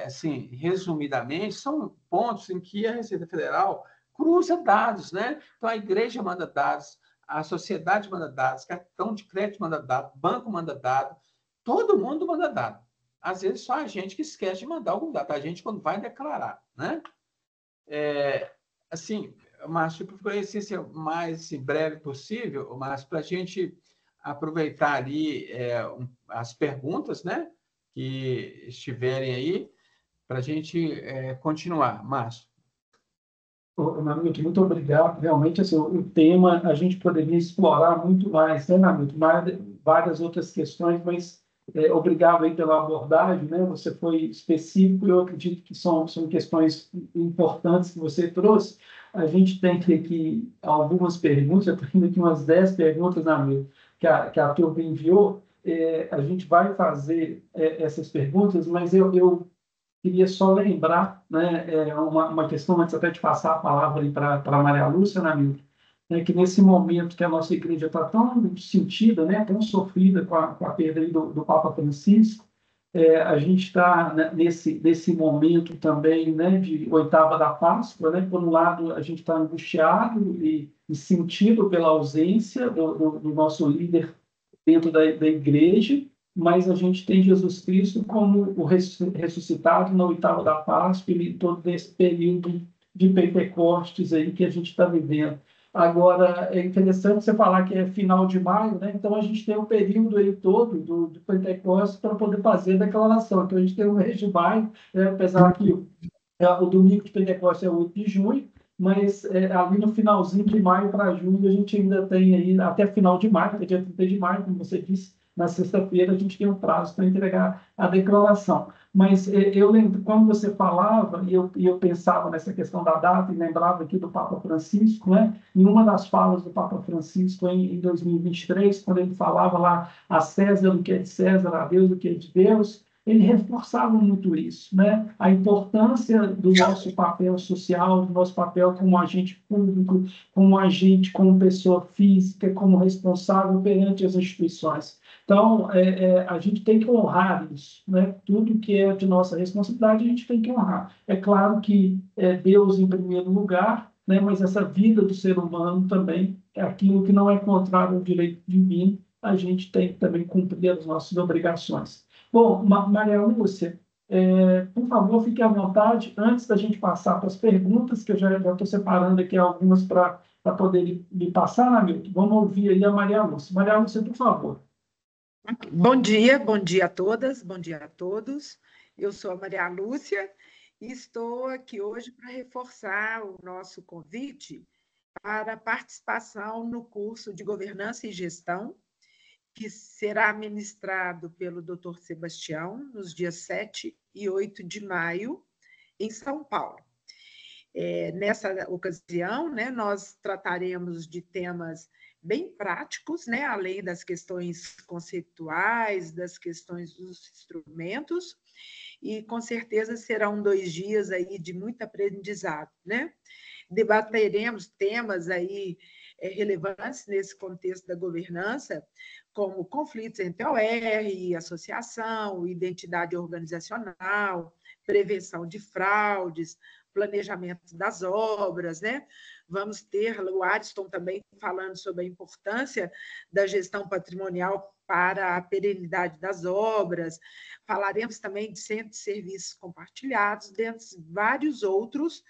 assim, resumidamente, são pontos em que a Receita Federal cruza dados, né? Então, a igreja manda dados, a sociedade manda dados, cartão de crédito manda dados, banco manda dados, todo mundo manda dados. Às vezes, só a gente que esquece de mandar algum dado, a gente quando vai declarar, né? Assim, Márcio, procurei ser o mais breve possível, mas para a gente aproveitar ali as perguntas, né, que estiverem aí, para a gente continuar. Márcio. Namilton, muito obrigado. Realmente, assim, o tema a gente poderia explorar muito mais, né, Namilton? Várias outras questões, mas obrigado aí pela abordagem, né? Você foi específico e eu acredito que são questões importantes que você trouxe. A gente tem aqui algumas perguntas, eu tenho aqui umas 10 perguntas, Namilton, que a turma enviou. A gente vai fazer essas perguntas, mas eu queria só lembrar, né, uma questão, antes até de passar a palavra para a Maria Lúcia, né, Milton, que nesse momento que a nossa igreja está tão sentida, né, tão sofrida com a perda aí do Papa Francisco, a gente está, né, nesse momento também, né, de oitava da Páscoa, né, por um lado a gente está angustiado e sentido pela ausência do nosso líder dentro da igreja, mas a gente tem Jesus Cristo como o ressuscitado na oitava da Páscoa e todo esse período de Pentecostes aí que a gente está vivendo. Agora, é interessante você falar que é final de maio, né? Então a gente tem o período aí todo do Pentecostes para poder fazer a declaração. Então a gente tem o mês de maio, apesar que o domingo de Pentecostes é 8 de junho, mas ali no finalzinho de maio para junho a gente ainda tem aí, até final de maio, até dia 30 de maio, como você disse, na sexta-feira a gente tem um prazo para entregar a declaração. Mas eu lembro, quando você falava, e eu pensava nessa questão da data, e lembrava aqui do Papa Francisco, né? Em uma das falas do Papa Francisco em 2023, quando ele falava lá a César o que é de César, a Deus o que é de Deus, ele reforçava muito isso, né? A importância do nosso papel social, do nosso papel como agente público, como agente, como pessoa física, como responsável perante as instituições. Então, a gente tem que honrar isso, né? Tudo que é de nossa responsabilidade, a gente tem que honrar. É claro que é Deus em primeiro lugar, né? Mas essa vida do ser humano também é aquilo que não é contrário ao direito divino, a gente tem que também cumprir as nossas obrigações. Bom, Maria Lúcia, por favor, fique à vontade, antes da gente passar para as perguntas, que eu já estou separando aqui algumas para poder me passar, Namilton. Vamos ouvir aí a Maria Lúcia. Maria Lúcia, por favor. Bom dia a todas, bom dia a todos. Eu sou a Maria Lúcia e estou aqui hoje para reforçar o nosso convite para a participação no curso de Governança e Gestão, que será ministrado pelo Dr. Sebastião nos dias 7 e 8 de maio, em São Paulo. Nessa ocasião, né, nós trataremos de temas bem práticos, né, além das questões conceituais, das questões dos instrumentos, e com certeza serão 2 dias aí de muito aprendizado, né? Debateremos temas aí relevantes nesse contexto da governança, como conflitos entre OR e associação, identidade organizacional, prevenção de fraudes, planejamento das obras, né? Vamos ter o Ariston também falando sobre a importância da gestão patrimonial para a perenidade das obras. Falaremos também de centro de serviços compartilhados, dentre vários outros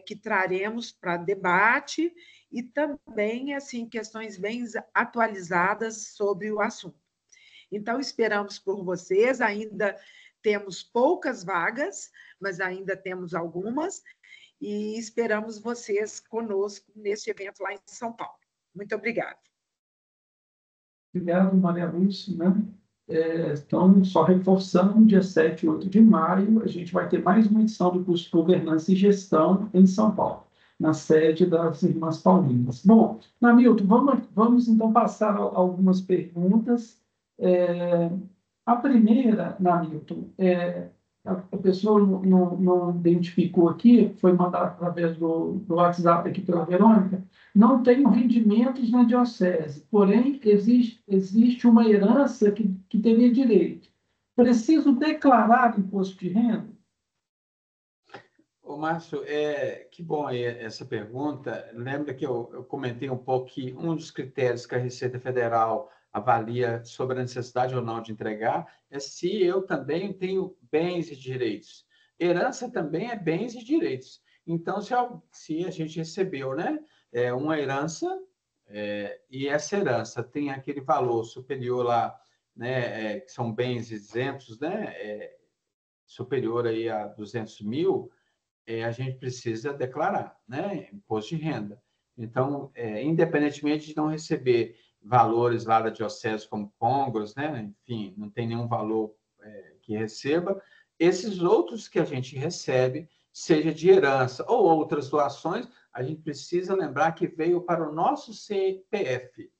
que traremos para debate e também assim questões bem atualizadas sobre o assunto. Então, esperamos por vocês, ainda temos poucas vagas, mas ainda temos algumas, e esperamos vocês conosco neste evento lá em São Paulo. Muito obrigada. Obrigado, Maria Lúcia, né? Então, só reforçando, dia 7 e 8 de maio, a gente vai ter mais uma edição do curso de Governança e Gestão em São Paulo, na sede das Irmãs Paulinas. Bom, Namilton, vamos então passar algumas perguntas. A primeira, Namilton, a pessoa não identificou aqui, foi mandado através do WhatsApp aqui pela Verônica, não tem rendimentos na diocese, porém existe uma herança que teria direito. Preciso declarar imposto de renda? Ô, Márcio, que bom aí essa pergunta. Lembra que eu comentei um pouco que um dos critérios que a Receita Federal avalia sobre a necessidade ou não de entregar é se eu também tenho bens e direitos. Herança também é bens e direitos. Então, se a gente recebeu, né, uma herança, e essa herança tem aquele valor superior lá, né, que são bens isentos, né, superior aí a 200 mil, a gente precisa declarar, né? Imposto de renda. Então, independentemente de não receber valores lá da diocese como congros, né? Enfim, não tem nenhum valor que receba, esses outros que a gente recebe, seja de herança ou outras doações, a gente precisa lembrar que veio para o nosso CPF.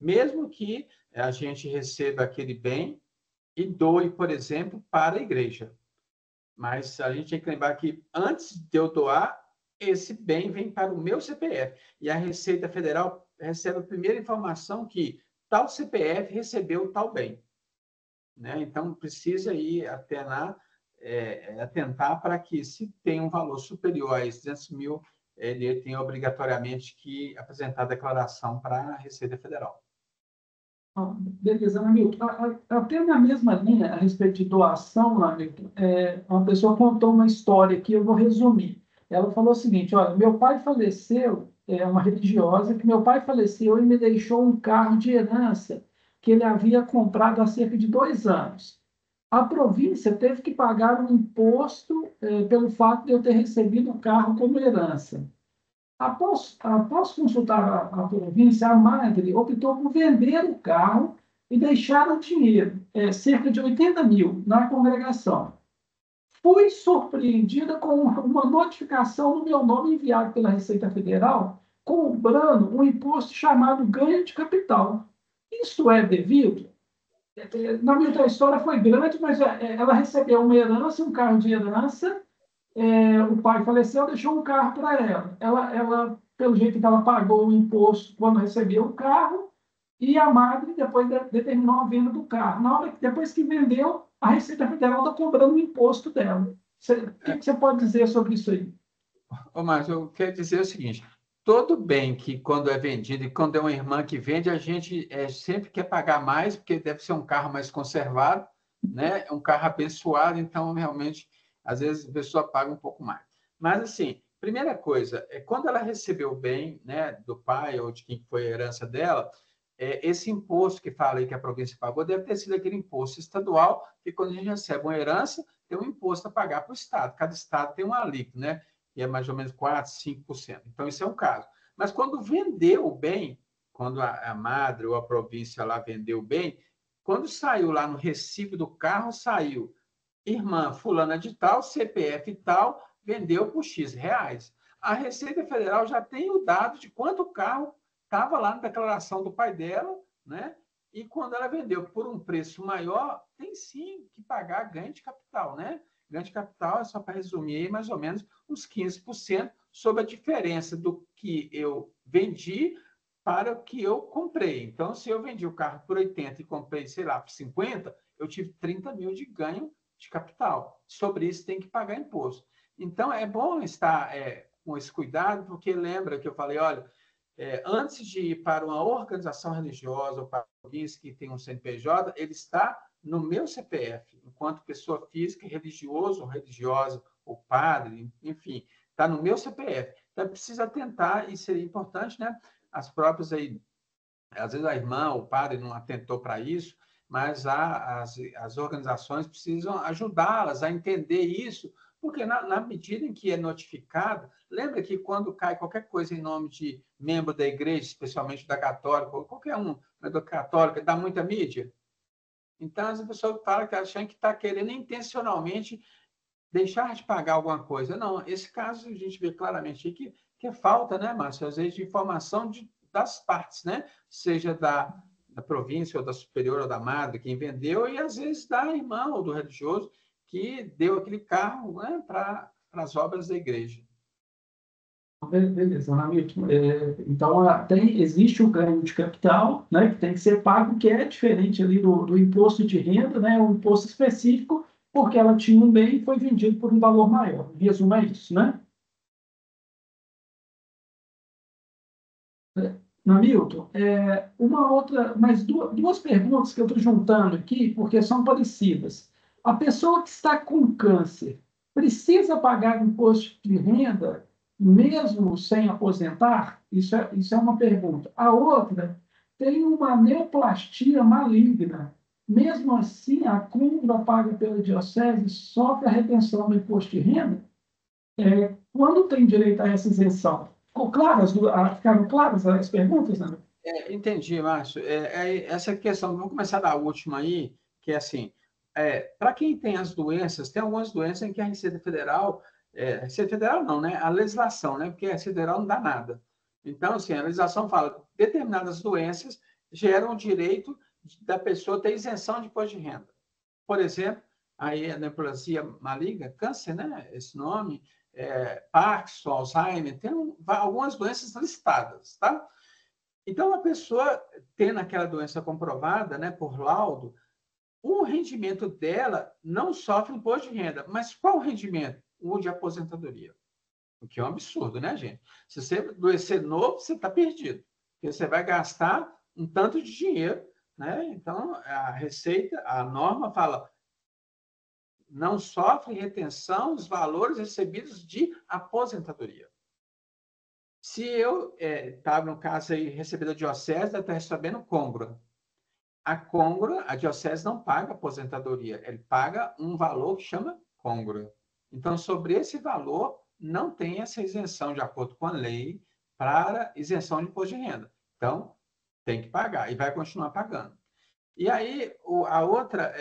Mesmo que a gente receba aquele bem e doe, por exemplo, para a igreja. Mas a gente tem que lembrar que antes de eu doar, esse bem vem para o meu CPF. E a Receita Federal recebe a primeira informação que tal CPF recebeu tal bem. Né? Então, precisa ir atentar para que, se tem um valor superior a esses 200 mil, ele tem obrigatoriamente que apresentar a declaração para a Receita Federal. Beleza, Hamilton. Até na mesma linha, a respeito de doação, Hamilton, uma pessoa contou uma história que eu vou resumir. Ela falou o seguinte: olha, meu pai faleceu, é uma religiosa, que meu pai faleceu e me deixou um carro de herança que ele havia comprado há cerca de 2 anos. A província teve que pagar um imposto pelo fato de eu ter recebido o carro como herança. Após consultar a província, a madre optou por vender o carro e deixar o dinheiro, cerca de 80 mil, na congregação. Fui surpreendida com uma notificação no meu nome enviada pela Receita Federal, cobrando um imposto chamado ganho de capital. Isso é devido? Na minha história foi grande, mas ela recebeu uma herança, um carro de herança. O pai faleceu, deixou um carro para ela. Ela, pelo jeito que ela pagou o imposto quando recebeu o carro, e a madre depois determinou a venda do carro. Depois que vendeu, a Receita Federal está cobrando o imposto dela. O que você pode dizer sobre isso aí? Ô, Márcio, eu quero dizer o seguinte: todo bem que, quando é vendido, e quando é uma irmã que vende, a gente sempre quer pagar mais, porque deve ser um carro mais conservado, né? Um carro abençoado, então, realmente, às vezes, a pessoa paga um pouco mais. Mas, assim, primeira coisa, quando ela recebeu o bem, né, do pai ou de quem foi a herança dela, esse imposto que fala aí que a província pagou deve ter sido aquele imposto estadual, que quando a gente recebe uma herança, tem um imposto a pagar para o Estado. Cada Estado tem um alíquota, né? Que é mais ou menos 4%, 5%. Então, isso é um caso. Mas quando vendeu o bem, quando a madre ou a província lá vendeu o bem, quando saiu lá no recibo do carro, saiu irmã fulana de tal, CPF tal, vendeu por X reais. A Receita Federal já tem o dado de quanto o carro estava lá na declaração do pai dela, né? E quando ela vendeu por um preço maior, tem sim que pagar ganho de capital, né? Ganho de capital é, só para resumir, mais ou menos uns 15% sobre a diferença do que eu vendi para o que eu comprei. Então, se eu vendi o carro por 80 e comprei, sei lá, por 50, eu tive 30 mil de ganho de capital. Sobre isso tem que pagar imposto. Então, é bom estar com esse cuidado, porque lembra que eu falei, olha, antes de ir para uma organização religiosa ou para alguém que tem um CNPJ, ele está no meu CPF, enquanto pessoa física, religioso ou religiosa, ou padre, enfim, está no meu CPF. Então, precisa atentar, e seria importante, né? As próprias aí, às vezes a irmã ou o padre não atentou para isso, mas as organizações precisam ajudá-las a entender isso, porque na medida em que é notificado, lembra que quando cai qualquer coisa em nome de membro da igreja, especialmente da católica, ou qualquer um da católica, dá muita mídia? Então, as pessoas falam que acham que está querendo intencionalmente deixar de pagar alguma coisa. Não, esse caso a gente vê claramente que é falta, né, Márcio, às vezes, de informação das partes, né? Seja da província, ou da superior, ou da madre, quem vendeu, e às vezes da irmã ou do religioso, que deu aquele carro, né, para as obras da igreja. Beleza, Hamilton. Então, existe o ganho de capital, né, que tem que ser pago, que é diferente ali do imposto de renda, né, um imposto específico, porque ela tinha um bem e foi vendido por um valor maior. Em resumo, é isso, né? Hamilton, uma outra, mais duas perguntas que eu estou juntando aqui, porque são parecidas. A pessoa que está com câncer precisa pagar imposto de renda mesmo sem aposentar? Isso é uma pergunta. A outra, tem uma neoplastia maligna. Mesmo assim, a compra paga pela diocese sofre a retenção do imposto de renda? Quando tem direito a essa isenção? Ficaram claras as perguntas, né? Entendi, Márcio. Essa questão, vamos começar da última aí, que é assim, para quem tem as doenças, tem algumas doenças em que a Receita Federal não, né? A legislação, né? Porque a Receita Federal não dá nada. Então, assim, a legislação fala que determinadas doenças geram o direito da pessoa ter isenção de imposto de renda. Por exemplo, aí a neoplasia maligna, câncer, né? Esse nome, Parkinson, Alzheimer, tem algumas doenças listadas, tá? Então, a pessoa tendo aquela doença comprovada, né, por laudo, o rendimento dela não sofre imposto de renda. Mas qual o rendimento? O de aposentadoria. O que é um absurdo, né, gente? Se você adoecer novo, você está perdido. Porque você vai gastar um tanto de dinheiro, né? Então, a Receita, a norma fala, não sofre retenção os valores recebidos de aposentadoria. Se eu estava, no caso aí, recebendo a diocese, deve estar recebendo côngrua. A diocese não paga aposentadoria, ele paga um valor que chama côngrua. Então, sobre esse valor, não tem essa isenção, de acordo com a lei, para isenção de imposto de renda. Então, tem que pagar e vai continuar pagando. E aí, a outra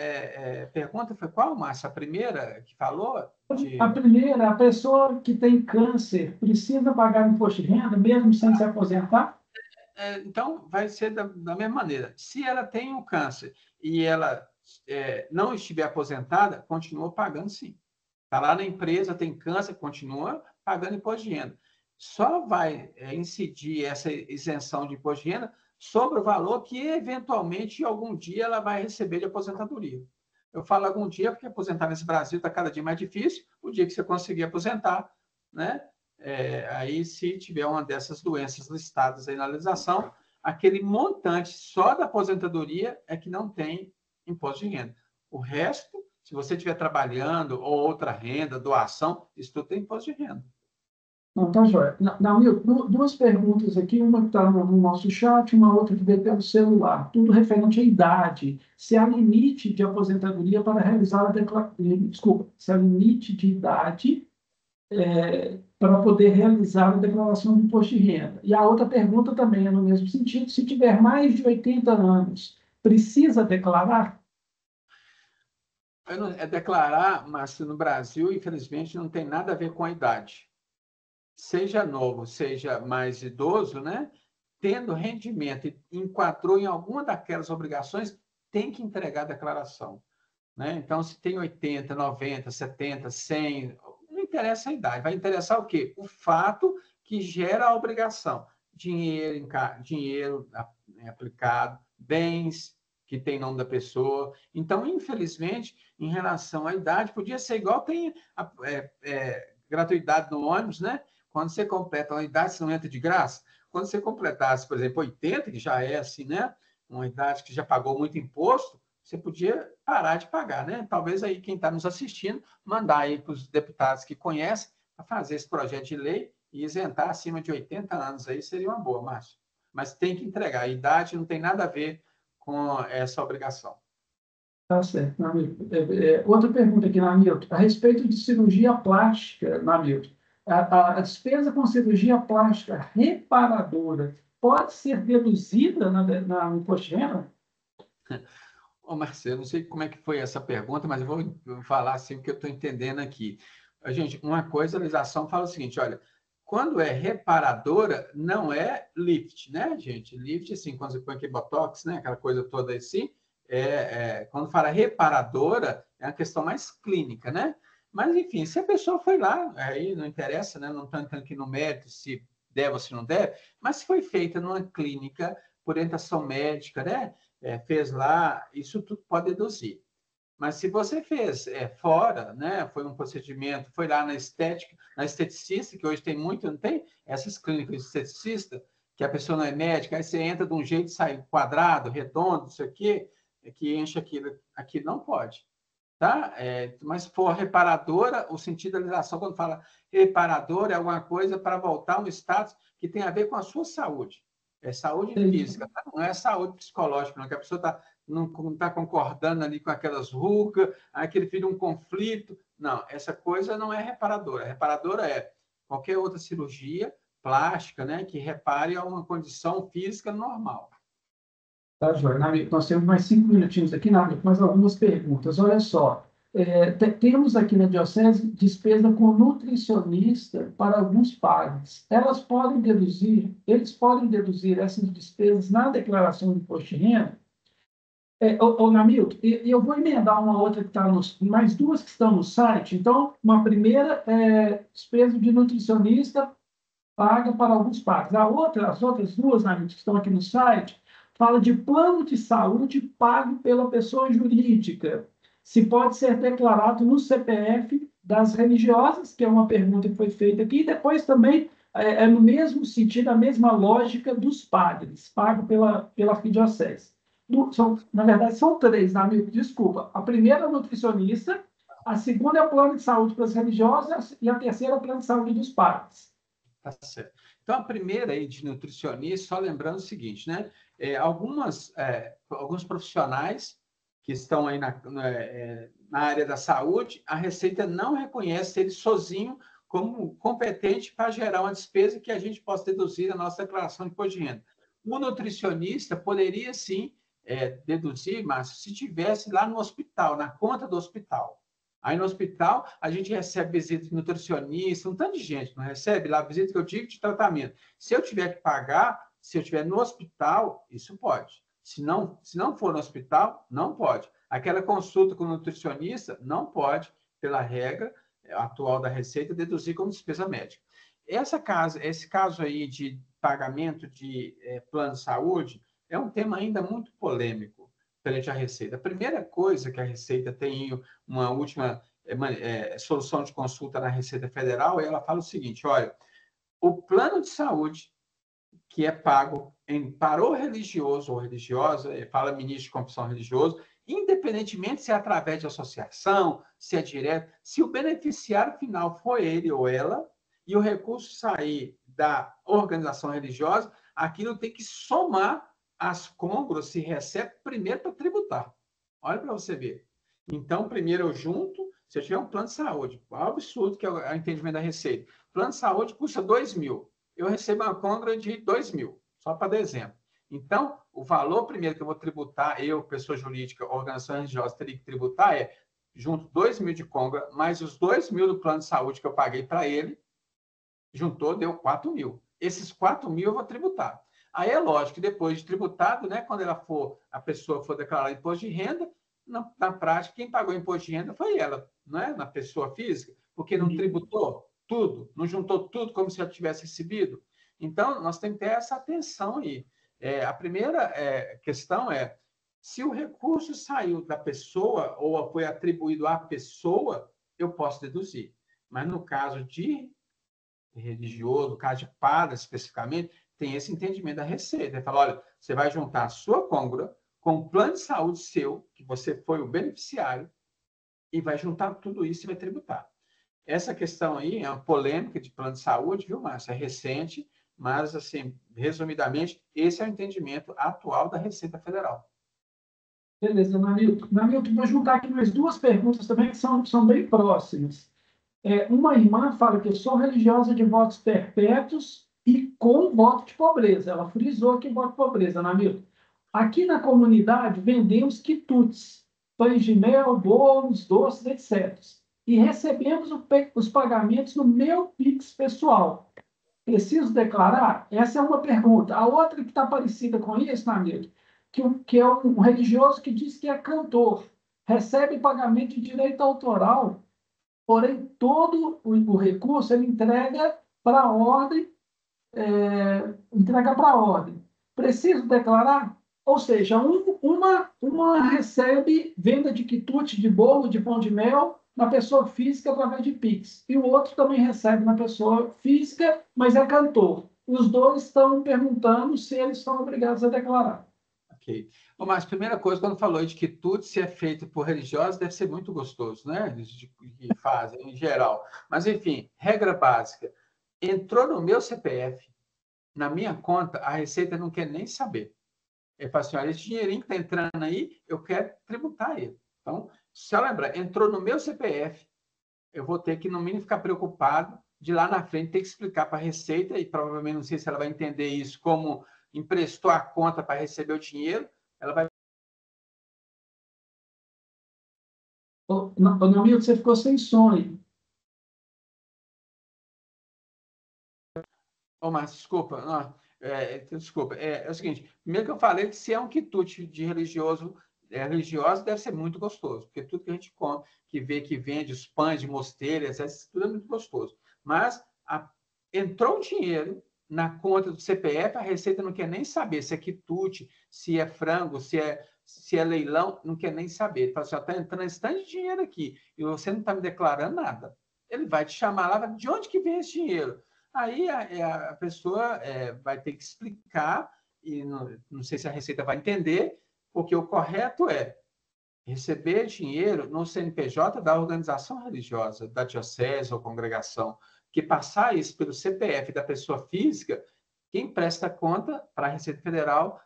pergunta foi qual, Márcio? A primeira que falou? A primeira, a pessoa que tem câncer precisa pagar imposto de renda mesmo sem se aposentar? Então, vai ser da mesma maneira. Se ela tem um câncer e ela não estiver aposentada, continua pagando sim. Está lá na empresa, tem câncer, continua pagando imposto de renda. Só vai incidir essa isenção de imposto de renda sobre o valor que, eventualmente, algum dia ela vai receber de aposentadoria. Eu falo algum dia porque aposentar nesse Brasil está cada dia mais difícil. O dia que você conseguir aposentar, né? Aí, se tiver uma dessas doenças listadas aí na legislação, aquele montante só da aposentadoria é que não tem imposto de renda. O resto, se você estiver trabalhando ou outra renda, doação, isso tudo tem imposto de renda. Não, tá joia. Naumilton, duas perguntas aqui, uma que está no nosso chat, uma outra que veio pelo celular, tudo referente à idade. Se há limite de aposentadoria para realizar a declaração. Desculpa, se há limite de idade para poder realizar a declaração de imposto de renda. E a outra pergunta também é no mesmo sentido: se tiver mais de 80 anos, precisa declarar? Declarar, mas no Brasil, infelizmente, não tem nada a ver com a idade. Seja novo, seja mais idoso, né? Tendo rendimento e enquadrou em alguma daquelas obrigações, tem que entregar a declaração. Né? Então, se tem 80, 90, 70, 100, não interessa a idade. Vai interessar o quê? O fato que gera a obrigação. Dinheiro aplicado, bens que tem nome da pessoa. Então, infelizmente, em relação à idade, podia ser igual tem gratuidade no ônibus, né? Quando você completa uma idade, você não entra de graça. Quando você completasse, por exemplo, 80, que já é assim, né? Uma idade que já pagou muito imposto, você podia parar de pagar, né? Talvez aí quem está nos assistindo, mandar aí para os deputados que conhecem, para fazer esse projeto de lei e isentar acima de 80 anos aí, seria uma boa, Márcio. Mas tem que entregar. A idade não tem nada a ver com essa obrigação. Tá certo, Namilton. Outra pergunta aqui, Namilton, a respeito de cirurgia plástica, Namilton. A despesa com cirurgia plástica reparadora pode ser deduzida no imposto de renda? Ô, Marcelo, não sei como é que foi essa pergunta, mas eu vou falar assim o que eu estou entendendo aqui. Gente, uma coisa, a legislação fala o seguinte, olha, quando é reparadora, não é lift, né, gente? Lift, assim, quando você põe aqui botox, né, aquela coisa toda assim, quando fala reparadora, é uma questão mais clínica, né? Mas, enfim, se a pessoa foi lá, aí não interessa, né? Não estou entrando aqui no mérito se deve ou se não deve, mas se foi feita numa clínica por orientação médica, né? Fez lá, isso tudo pode deduzir. Mas se você fez fora, né? Foi um procedimento, foi lá na estética, na esteticista, que hoje tem muito, não tem? Essas clínicas de esteticista, que a pessoa não é médica, aí você entra de um jeito, sai quadrado, redondo, isso aqui, que enche aquilo. Aqui não pode. Tá? Mas se for reparadora, o sentido da legislação, quando fala reparadora, é alguma coisa para voltar a um status que tem a ver com a sua saúde. É saúde física, tá? Não é saúde psicológica, não, que a pessoa não está concordando ali com aquelas rugas, aquele vira um conflito. Não, essa coisa não é reparadora. Reparadora é qualquer outra cirurgia plástica, né, que repare a uma condição física normal. Tá, Joia. Namico, nós temos mais 5 minutinhos aqui, Namico, mais algumas perguntas. Olha só, temos aqui na Diocese despesa com nutricionista para alguns padres. Eles podem deduzir essas despesas na declaração de imposto de renda? Namico, eu vou emendar uma outra que está mais duas que estão no site. Então, uma primeira é despesa de nutricionista paga para alguns padres. As outras duas, Namico, que estão aqui no site, fala de plano de saúde pago pela pessoa jurídica. Se pode ser declarado no CPF das religiosas, que é uma pergunta que foi feita aqui, e depois também no mesmo sentido, a mesma lógica dos padres, pago pela arquidiocese. Na verdade, são 3, amigo, desculpa. A primeira é o nutricionista, a segunda é o plano de saúde para as religiosas e a terceira é o plano de saúde dos padres. Tá certo. Então, a primeira aí de nutricionista, só lembrando o seguinte, né? Alguns profissionais que estão aí na área da saúde, a Receita não reconhece ele sozinho como competente para gerar uma despesa que a gente possa deduzir na nossa declaração de imposto de renda. O nutricionista poderia, sim, deduzir, Márcio, se tivesse lá no hospital, na conta do hospital. Aí no hospital, a gente recebe visita de nutricionista, um tanto de gente não recebe lá, visita que eu digo de tratamento. Se eu tiver que pagar, se eu estiver no hospital, isso pode. Se não for no hospital, não pode. Aquela consulta com o nutricionista, não pode, pela regra atual da Receita, deduzir como despesa médica. Esse caso aí de pagamento de plano de saúde é um tema ainda muito polêmico perante a Receita. A primeira coisa que a Receita tem uma última solução de consulta na Receita Federal, ela fala o seguinte, olha, o plano de saúde que é pago para o religioso ou religiosa, fala ministro de confissão religioso, independentemente se é através de associação, se é direto, se o beneficiário final for ele ou ela, e o recurso sair da organização religiosa, aquilo tem que somar as côngruas se recebe primeiro para tributar. Olha para você ver. Então, primeiro eu junto, se eu tiver um plano de saúde, o absurdo que é o entendimento da Receita. Plano de saúde custa 2 mil. Eu recebo uma côngrua de 2 mil, só para dar exemplo. Então, o valor primeiro que eu vou tributar, eu, pessoa jurídica, organização religiosa, teria que tributar junto 2 mil de côngrua, mais os 2 mil do plano de saúde que eu paguei para ele, juntou, deu 4 mil. Esses 4 mil eu vou tributar. Aí é lógico que depois de tributado, né, quando a pessoa for declarar imposto de renda, na prática, quem pagou imposto de renda foi ela, não é? Na pessoa física, porque não tributou tudo, não juntou tudo como se já tivesse recebido. Então, nós temos que ter essa atenção aí. A primeira questão é, se o recurso saiu da pessoa ou foi atribuído à pessoa, eu posso deduzir. Mas no caso de religioso, no caso de padre especificamente, tem esse entendimento da Receita. Ele fala, olha, você vai juntar a sua côngrua com o plano de saúde seu, que você foi o beneficiário, e vai juntar tudo isso e vai tributar. Essa questão aí é uma polêmica de plano de saúde, viu, Márcio? É recente, mas, assim, resumidamente, esse é o entendimento atual da Receita Federal. Beleza, Namilton. Namilton, vou juntar aqui mais 2 perguntas também que são bem próximas. Uma irmã fala que eu sou religiosa de votos perpétuos e com voto de pobreza. Ela frisou aqui voto de pobreza, Namilton. Aqui na comunidade vendemos quitutes, pães de mel, bolos, doces, etc. E recebemos os pagamentos no meu Pix pessoal. Preciso declarar? Essa é uma pergunta. A outra que está parecida com isso, Namilton, que é um religioso que diz que é cantor, recebe pagamento de direito autoral, porém todo o recurso ele entrega para a ordem, Preciso declarar? Ou seja, uma recebe venda de quitute, de bolo, de pão de mel, na pessoa física através de Pix. E o outro também recebe na pessoa física, mas é cantor. Os dois estão perguntando se eles são obrigados a declarar. Ok. Bom, mas primeira quando falou de quitute, se é feito por religiosos, deve ser muito gostoso, né? Que fazem, em geral. Mas, enfim, regra básica. Entrou no meu CPF, na minha conta, a Receita não quer nem saber. Ele fala assim, olha, esse dinheirinho que está entrando aí, eu quero tributar ele. Então, se ela lembrar, entrou no meu CPF, eu vou ter que, no mínimo, ficar preocupado de lá na frente ter que explicar para a Receita, e provavelmente não sei se ela vai entender isso como emprestou a conta para receber o dinheiro, ela vai... Ô, Namilton, você ficou sem som aí. Ô, Márcio, desculpa. Não, desculpa. É o seguinte, primeiro que eu falei que se é um quitute de religioso, religioso deve ser muito gostoso, porque tudo que a gente come, que vê que vende os pães de mosteiras, tudo é muito gostoso. Mas entrou o dinheiro na conta do CPF, a Receita não quer nem saber se é quitute, se é frango, se é leilão, não quer nem saber. Ele fala assim, está entrando esse tanto de dinheiro aqui e você não está me declarando nada. Ele vai te chamar lá, de onde que vem esse dinheiro? Aí a pessoa vai ter que explicar, e não sei se a Receita vai entender, porque o correto é receber dinheiro no CNPJ da organização religiosa, da diocese ou congregação, que passar isso pelo CPF da pessoa física, quem presta conta para a Receita Federal,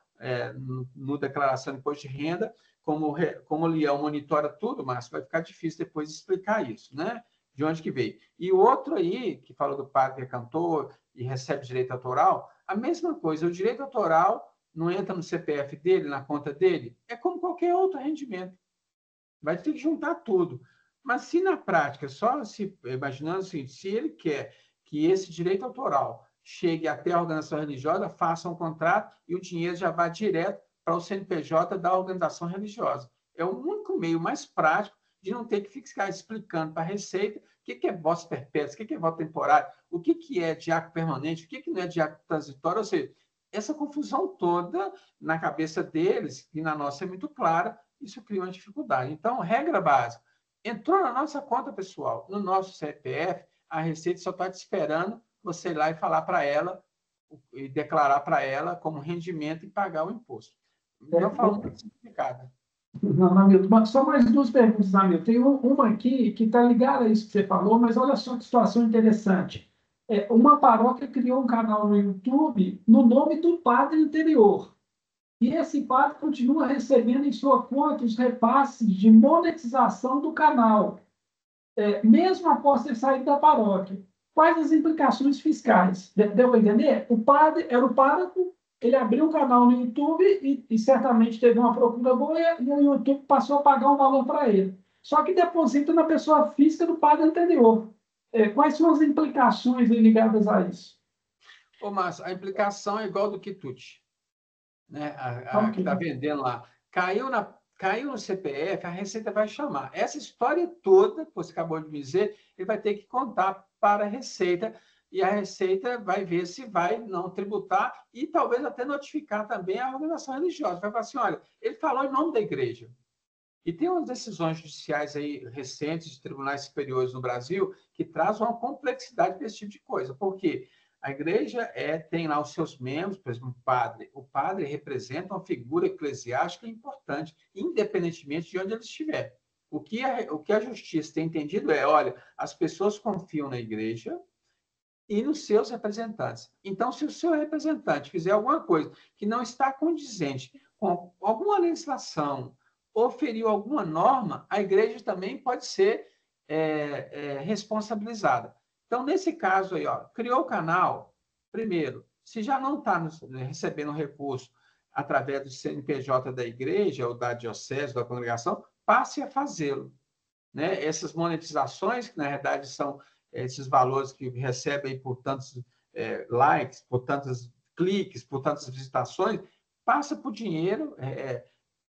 no declaração de imposto de renda, como o Leão monitora tudo, mas vai ficar difícil depois explicar isso, né? De onde que veio. E o outro aí, que falou do padre que é cantor e recebe direito autoral, a mesma coisa, o direito autoral não entra no CPF dele, na conta dele, é como qualquer outro rendimento. Vai ter que juntar tudo. Mas se na prática, só se imaginando o seguinte, se ele quer que esse direito autoral chegue até a organização religiosa, faça um contrato e o dinheiro já vá direto para o CNPJ da organização religiosa. É o único meio mais prático de não ter que ficar explicando para a Receita o que é voto perpétuo, o que é voto temporário, o que é diácono permanente, o que não é diácono transitório, ou seja, essa confusão toda na cabeça deles, e na nossa é muito clara, isso cria uma dificuldade. Então, regra básica, entrou na nossa conta pessoal, no nosso CPF, a Receita só está te esperando você ir lá e falar para ela, e declarar para ela como rendimento e pagar o imposto. Então, fala muito simplificado. Não, Namilton, só mais duas perguntas, Namilton. Tem uma aqui que está ligada a isso que você falou, mas olha só que situação interessante. Uma paróquia criou um canal no YouTube no nome do padre anterior. E esse padre continua recebendo em sua conta os repasses de monetização do canal, mesmo após ter saído da paróquia. Quais as implicações fiscais? Deu para entender? O padre era o pároco, ele abriu um canal no YouTube e certamente teve uma procura boa e o YouTube passou a pagar um valor para ele. Só que deposita na pessoa física do padre anterior. Quais são as implicações ligadas a isso? Ô, Márcio, a implicação é igual do quitute, né? Que está vendendo lá. Caiu no CPF, a Receita vai chamar. Essa história toda, que você acabou de me dizer, ele vai ter que contar para a Receita, e a Receita vai ver se vai não tributar e talvez até notificar também a organização religiosa. Vai falar assim, olha, ele falou em nome da igreja. E tem umas decisões judiciais aí recentes de tribunais superiores no Brasil que trazem uma complexidade desse tipo de coisa. Por quê? A igreja tem lá os seus membros, por exemplo, o padre. O padre representa uma figura eclesiástica importante, independentemente de onde ele estiver. O que a justiça tem entendido olha, as pessoas confiam na igreja e nos seus representantes. Então, se o seu representante fizer alguma coisa que não está condizente com alguma legislação ou feriu alguma norma, a igreja também pode ser responsabilizada. Então, nesse caso aí, criou o canal, primeiro, se já não está recebendo recurso através do CNPJ da igreja ou da diocese, da congregação, passe a fazê-lo. Né? Essas monetizações, que na verdade são esses valores que recebem por tantos likes, por tantos cliques, por tantas visitações, passa por dinheiro,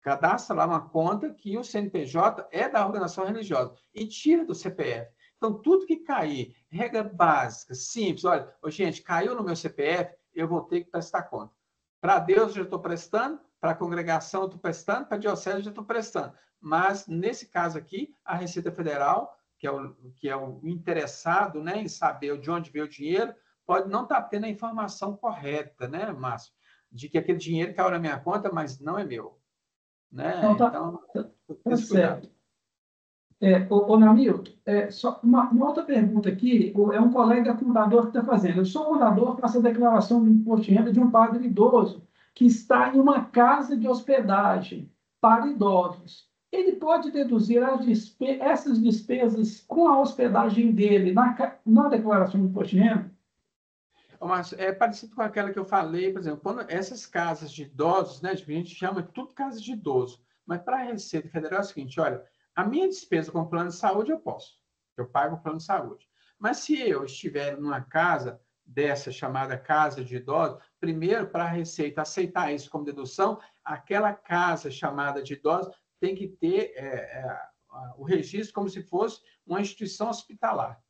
cadastra lá uma conta que o CNPJ é da organização religiosa e tira do CPF. Então, tudo que cair, regra básica, simples, olha, gente, caiu no meu CPF, eu vou ter que prestar conta. Para Deus eu já estou prestando, para a congregação eu estou prestando, para a diocese eu já estou prestando. Mas, nesse caso aqui, a Receita Federal, que é o interessado, né, em saber de onde veio o dinheiro, pode não estar tendo a informação correta, né, Márcio? De que aquele dinheiro caiu na minha conta, mas não é meu. Né? Então, tá certo. Namilton, só uma outra pergunta aqui, é um colega contador que está fazendo. Eu sou contador, faço a declaração de imposto de renda de um padre idoso que está em uma casa de hospedagem para idosos. Ele pode deduzir essas despesas com a hospedagem dele na declaração de imposto de renda? Mas é parecido com aquela que eu falei, por exemplo, quando essas casas de idosos, né, a gente chama de tudo casa de idoso, mas para a Receita Federal é o seguinte, olha, a minha despesa com plano de saúde eu posso, eu pago o plano de saúde. Mas se eu estiver numa casa dessa chamada casa de idosos, primeiro, para a Receita aceitar isso como dedução, aquela casa chamada de idosos tem que ter o registro como se fosse uma instituição hospitalar.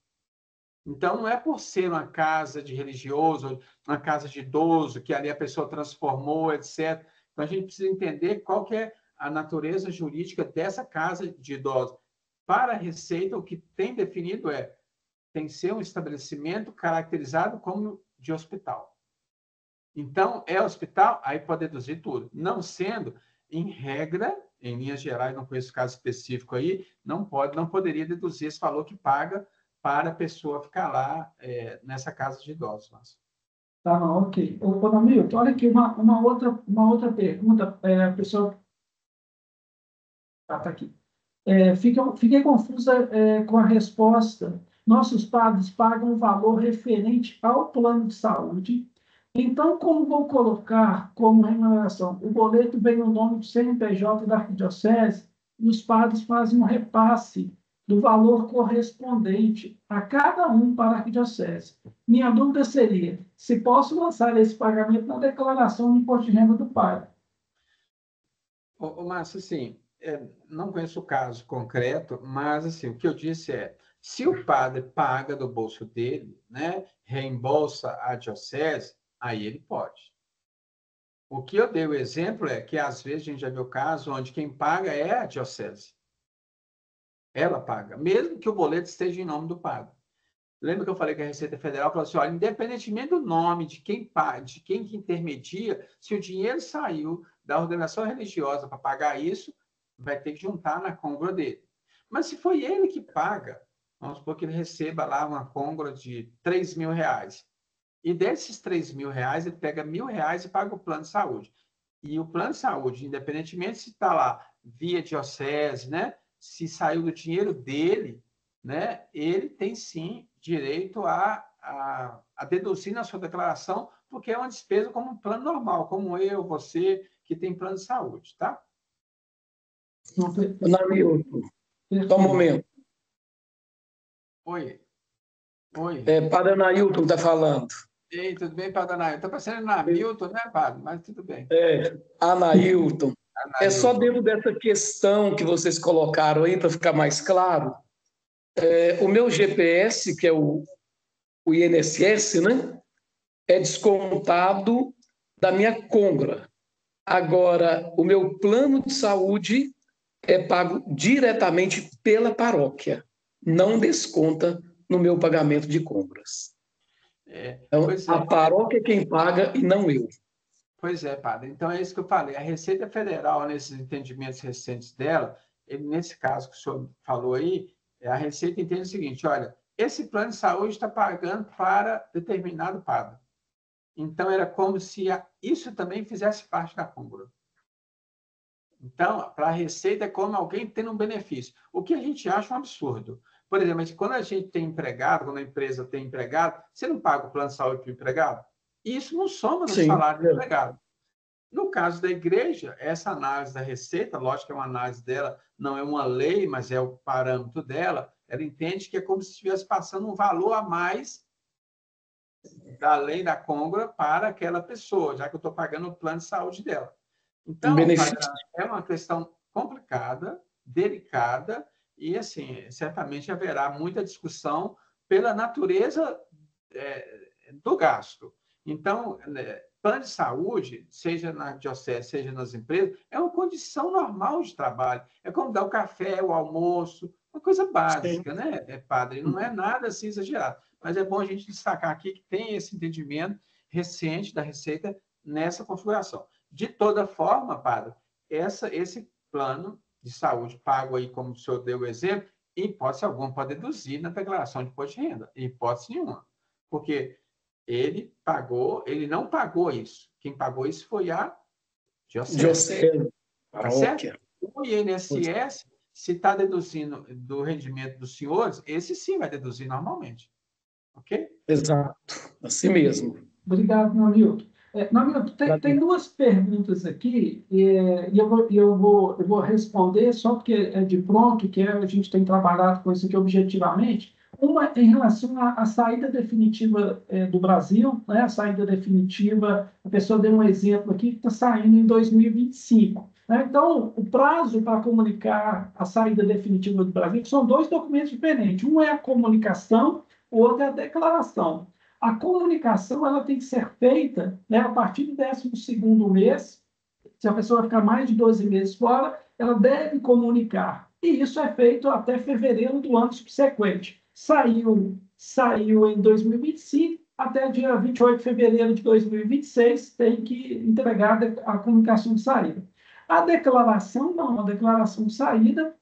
Então, não é por ser uma casa de religioso, uma casa de idoso, que ali a pessoa transformou, etc. Então, a gente precisa entender qual que é a natureza jurídica dessa casa de idosos. Para a Receita, o que tem definido tem que ser um estabelecimento caracterizado como de hospital. Então, é hospital, aí pode deduzir tudo. Não sendo, em regra, em linhas gerais, não conheço caso específico aí, não poderia deduzir esse valor que paga para a pessoa ficar lá nessa casa de idosos. Tá, não, ok. Namilton, olha aqui uma outra pergunta. A pessoa tá aqui. Fiquei confusa com a resposta. Nossos padres pagam valor referente ao plano de saúde. Então, como vou colocar como remuneração? O boleto vem no nome do CNPJ da Arquidiocese e os padres fazem um repasse do valor correspondente a cada um para a Arquidiocese. Minha dúvida seria se posso lançar esse pagamento na declaração de imposto de renda do padre. Márcio, assim, não conheço o caso concreto, mas assim, o que eu disse se o padre paga do bolso dele, né, reembolsa a diocese, aí ele pode. O que eu dei o exemplo é que, às vezes, a gente já viu caso onde quem paga é a diocese. Ela paga, mesmo que o boleto esteja em nome do padre. Lembra que eu falei que a Receita Federal falou assim, olha, independentemente do nome de quem paga, de quem que intermedia, se o dinheiro saiu da ordenação religiosa para pagar isso, vai ter que juntar na côngrua dele. Mas se foi ele que paga, vamos supor que ele receba lá uma côngrua de R$3.000. E desses R$3.000, ele pega R$1.000 e paga o plano de saúde. E o plano de saúde, independentemente se está lá via diocese, né? Se saiu do dinheiro dele, né? Ele tem sim direito a deduzir na sua declaração, porque é uma despesa como um plano normal, como eu, você, que tem plano de saúde, tá? Namilton, só um momento. Oi. Padre Anailton está falando. Ei, tudo bem, Padre Anailton? Está parecendo Namilton, né, Padre? Mas tudo bem. Anailton. É só dentro dessa questão que vocês colocaram aí, para ficar mais claro. O meu GPS, que é o INSS, né, é descontado da minha côngrua. Agora, o meu plano de saúde é pago diretamente pela paróquia, não desconta no meu pagamento de côngruas. Então, a paróquia é quem paga e não eu. Pois é, padre. Então, é isso que eu falei. A Receita Federal, nesses entendimentos recentes dela, nesse caso que o senhor falou aí, a Receita entende o seguinte, olha, esse plano de saúde está pagando para determinado padre. Então, era como se isso também fizesse parte da côngrua. Então, para a Receita é como alguém tendo um benefício. O que a gente acha um absurdo. Por exemplo, quando a gente tem empregado, quando a empresa tem empregado, você não paga o plano de saúde para o empregado? E isso não soma no salário do empregado. No caso da igreja, essa análise da Receita, lógico que é uma análise dela, não é uma lei, mas é o parâmetro dela, ela entende que é como se estivesse passando um valor a mais da lei da côngrua para aquela pessoa, já que eu estou pagando o plano de saúde dela. Então, benefício. é uma questão complicada, delicada, e, assim, certamente haverá muita discussão pela natureza do gasto. Então, plano de saúde, seja na diocese, seja nas empresas, é uma condição normal de trabalho. É como dar o café, o almoço, uma coisa básica, né, padre? Não é nada assim exagerado. Mas é bom a gente destacar aqui que tem esse entendimento recente da Receita nessa configuração. De toda forma, padre, esse plano de saúde pago aí, como o senhor deu o exemplo, em hipótese alguma, pode deduzir na declaração de imposto de renda, em hipótese nenhuma. Porque ele não pagou isso. Quem pagou isso foi a diocese. Tá certo? O INSS, se está deduzindo do rendimento dos senhores, esse sim vai deduzir normalmente. Ok? Exato, assim mesmo. Obrigado, Namilton. Namilton, tem duas perguntas aqui, e eu vou responder só porque é de pronto, que a gente tem trabalhado com isso aqui objetivamente. Uma em relação à saída definitiva do Brasil, né? A saída definitiva, a pessoa deu um exemplo aqui que está saindo em 2025. Né? Então, o prazo para comunicar a saída definitiva do Brasil são dois documentos diferentes. Um é a comunicação, o outro é a declaração. A comunicação ela tem que ser feita, né, a partir do 12º mês. Se a pessoa ficar mais de 12 meses fora, ela deve comunicar. E isso é feito até fevereiro do ano subsequente. Saiu em 2025, até dia 28 de fevereiro de 2026, tem que entregar a comunicação de saída. A declaração, não. A declaração de saída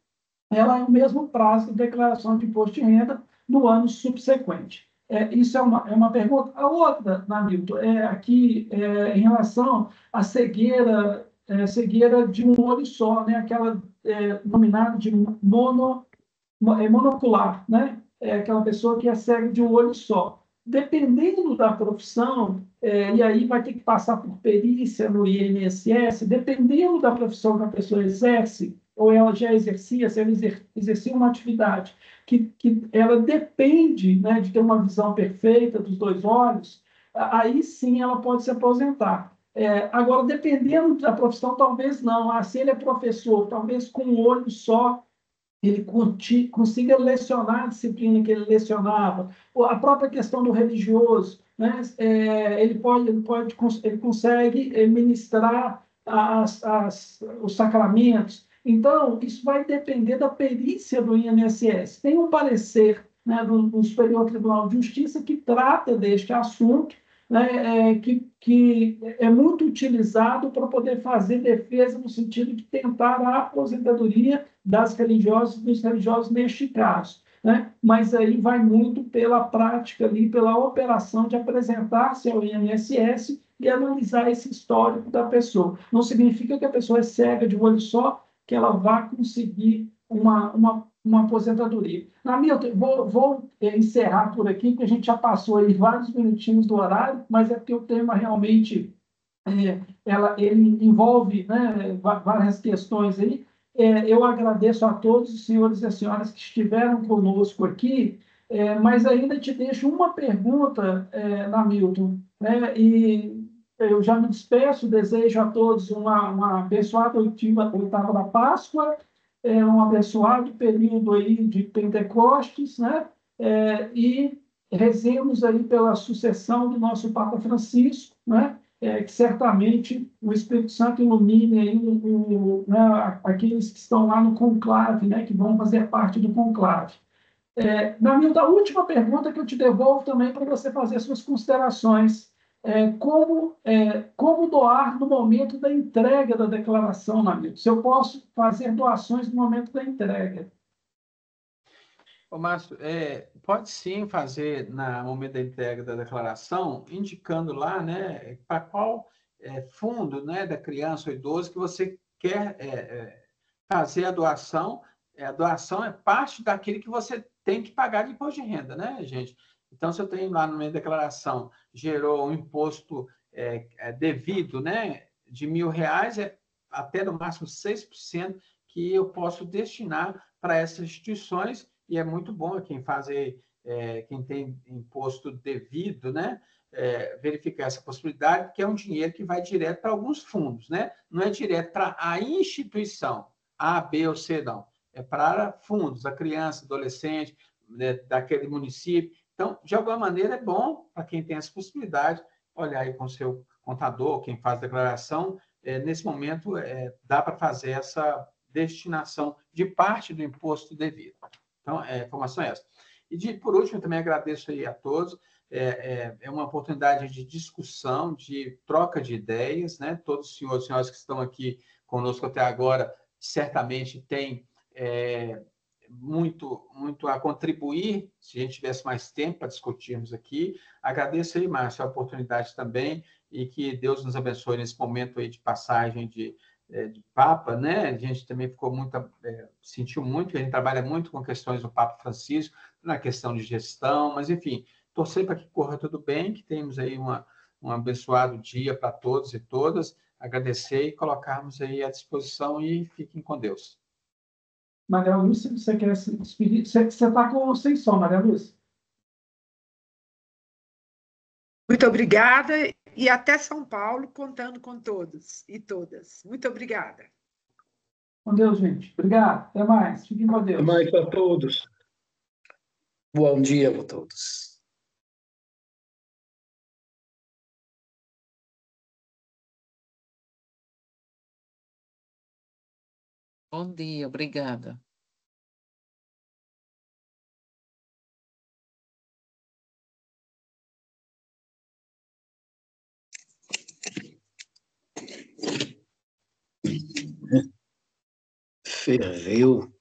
ela é o mesmo prazo de declaração de imposto de renda no ano subsequente. Isso é uma pergunta. A outra, Namilton, aqui em relação à cegueira de um olho só, né? Aquela nominada de monocular, né? É aquela pessoa que é cega de um olho só. Dependendo da profissão, e aí vai ter que passar por perícia no INSS, dependendo da profissão que a pessoa exerce, ou ela já exercia, se ela exercia uma atividade que ela depende, né, de ter uma visão perfeita dos dois olhos, aí sim ela pode se aposentar. Agora, dependendo da profissão, talvez não. Se ele é professor, talvez com um olho só, ele consiga lecionar a disciplina que ele lecionava. A própria questão do religioso, né? Ele consegue ministrar os sacramentos. Então, isso vai depender da perícia do INSS. Tem um parecer, né, do Superior Tribunal de Justiça que trata deste assunto, né, que é muito utilizado para poder fazer defesa no sentido de tentar a aposentadoria das religiosas, dos religiosos neste caso. Né? Mas aí vai muito pela prática ali, pela operação de apresentar-se ao INSS e analisar esse histórico da pessoa. Não significa que a pessoa é cega de um olho só, que ela vá conseguir uma aposentadoria. Namilton, vou encerrar por aqui, porque a gente já passou aí vários minutinhos do horário, mas é porque o tema realmente ele envolve, né, várias questões aí. Eu agradeço a todos os senhores e as senhoras que estiveram conosco aqui, mas ainda te deixo uma pergunta, Namilton, né, e eu já me despeço, desejo a todos uma abençoada oitava da Páscoa, um abençoado período aí de Pentecostes, né? E rezemos aí pela sucessão do nosso Papa Francisco, né? Que certamente o Espírito Santo ilumine aí né, aqueles que estão lá no conclave, né? Que vão fazer parte do conclave. Na minha última pergunta que eu te devolvo também para você fazer suas considerações. Como doar no momento da entrega da declaração, Namilton? Se eu posso fazer doações no momento da entrega. Ô, Márcio, pode sim fazer no momento da entrega da declaração, indicando lá, né, para qual fundo, né, da criança ou idoso que você quer fazer a doação. A doação é parte daquilo que você tem que pagar de imposto de renda, né, gente? Então, se eu tenho lá na minha declaração, gerou um imposto devido, né, de R$ 1.000, até no máximo 6% que eu posso destinar para essas instituições, e é muito bom quem tem imposto devido, né, verificar essa possibilidade, porque é um dinheiro que vai direto para alguns fundos, né? Não é direto para a instituição A, B ou C, não. É para fundos, a criança, adolescente, né, daquele município. Então, de alguma maneira, é bom para quem tem essa possibilidade olhar aí com o seu contador, quem faz a declaração. Nesse momento, dá para fazer essa destinação de parte do imposto devido. Então, a informação é essa. E, por último, também agradeço aí a todos. É uma oportunidade de discussão, de troca de ideias, né? Todos os senhores e senhoras que estão aqui conosco até agora certamente têm muito a contribuir, se a gente tivesse mais tempo para discutirmos aqui. Agradeço aí, Márcio, a oportunidade também, e que Deus nos abençoe nesse momento aí de passagem de Papa, né? A gente também ficou sentiu muito, a gente trabalha muito com questões do Papa Francisco, na questão de gestão, mas, enfim, torcer para que corra tudo bem, que tenhamos aí um abençoado dia para todos e todas, agradecer e colocarmos aí à disposição e fiquem com Deus. Maria Lúcia, você quer se despedir? Você está sem som, Maria Lúcia? Muito obrigada e até São Paulo, contando com todos e todas. Muito obrigada. Com Deus, gente. Obrigado. Até mais. Fiquem com Deus. Até mais para todos. Bom dia a todos. Bom dia, obrigada. Ferveu.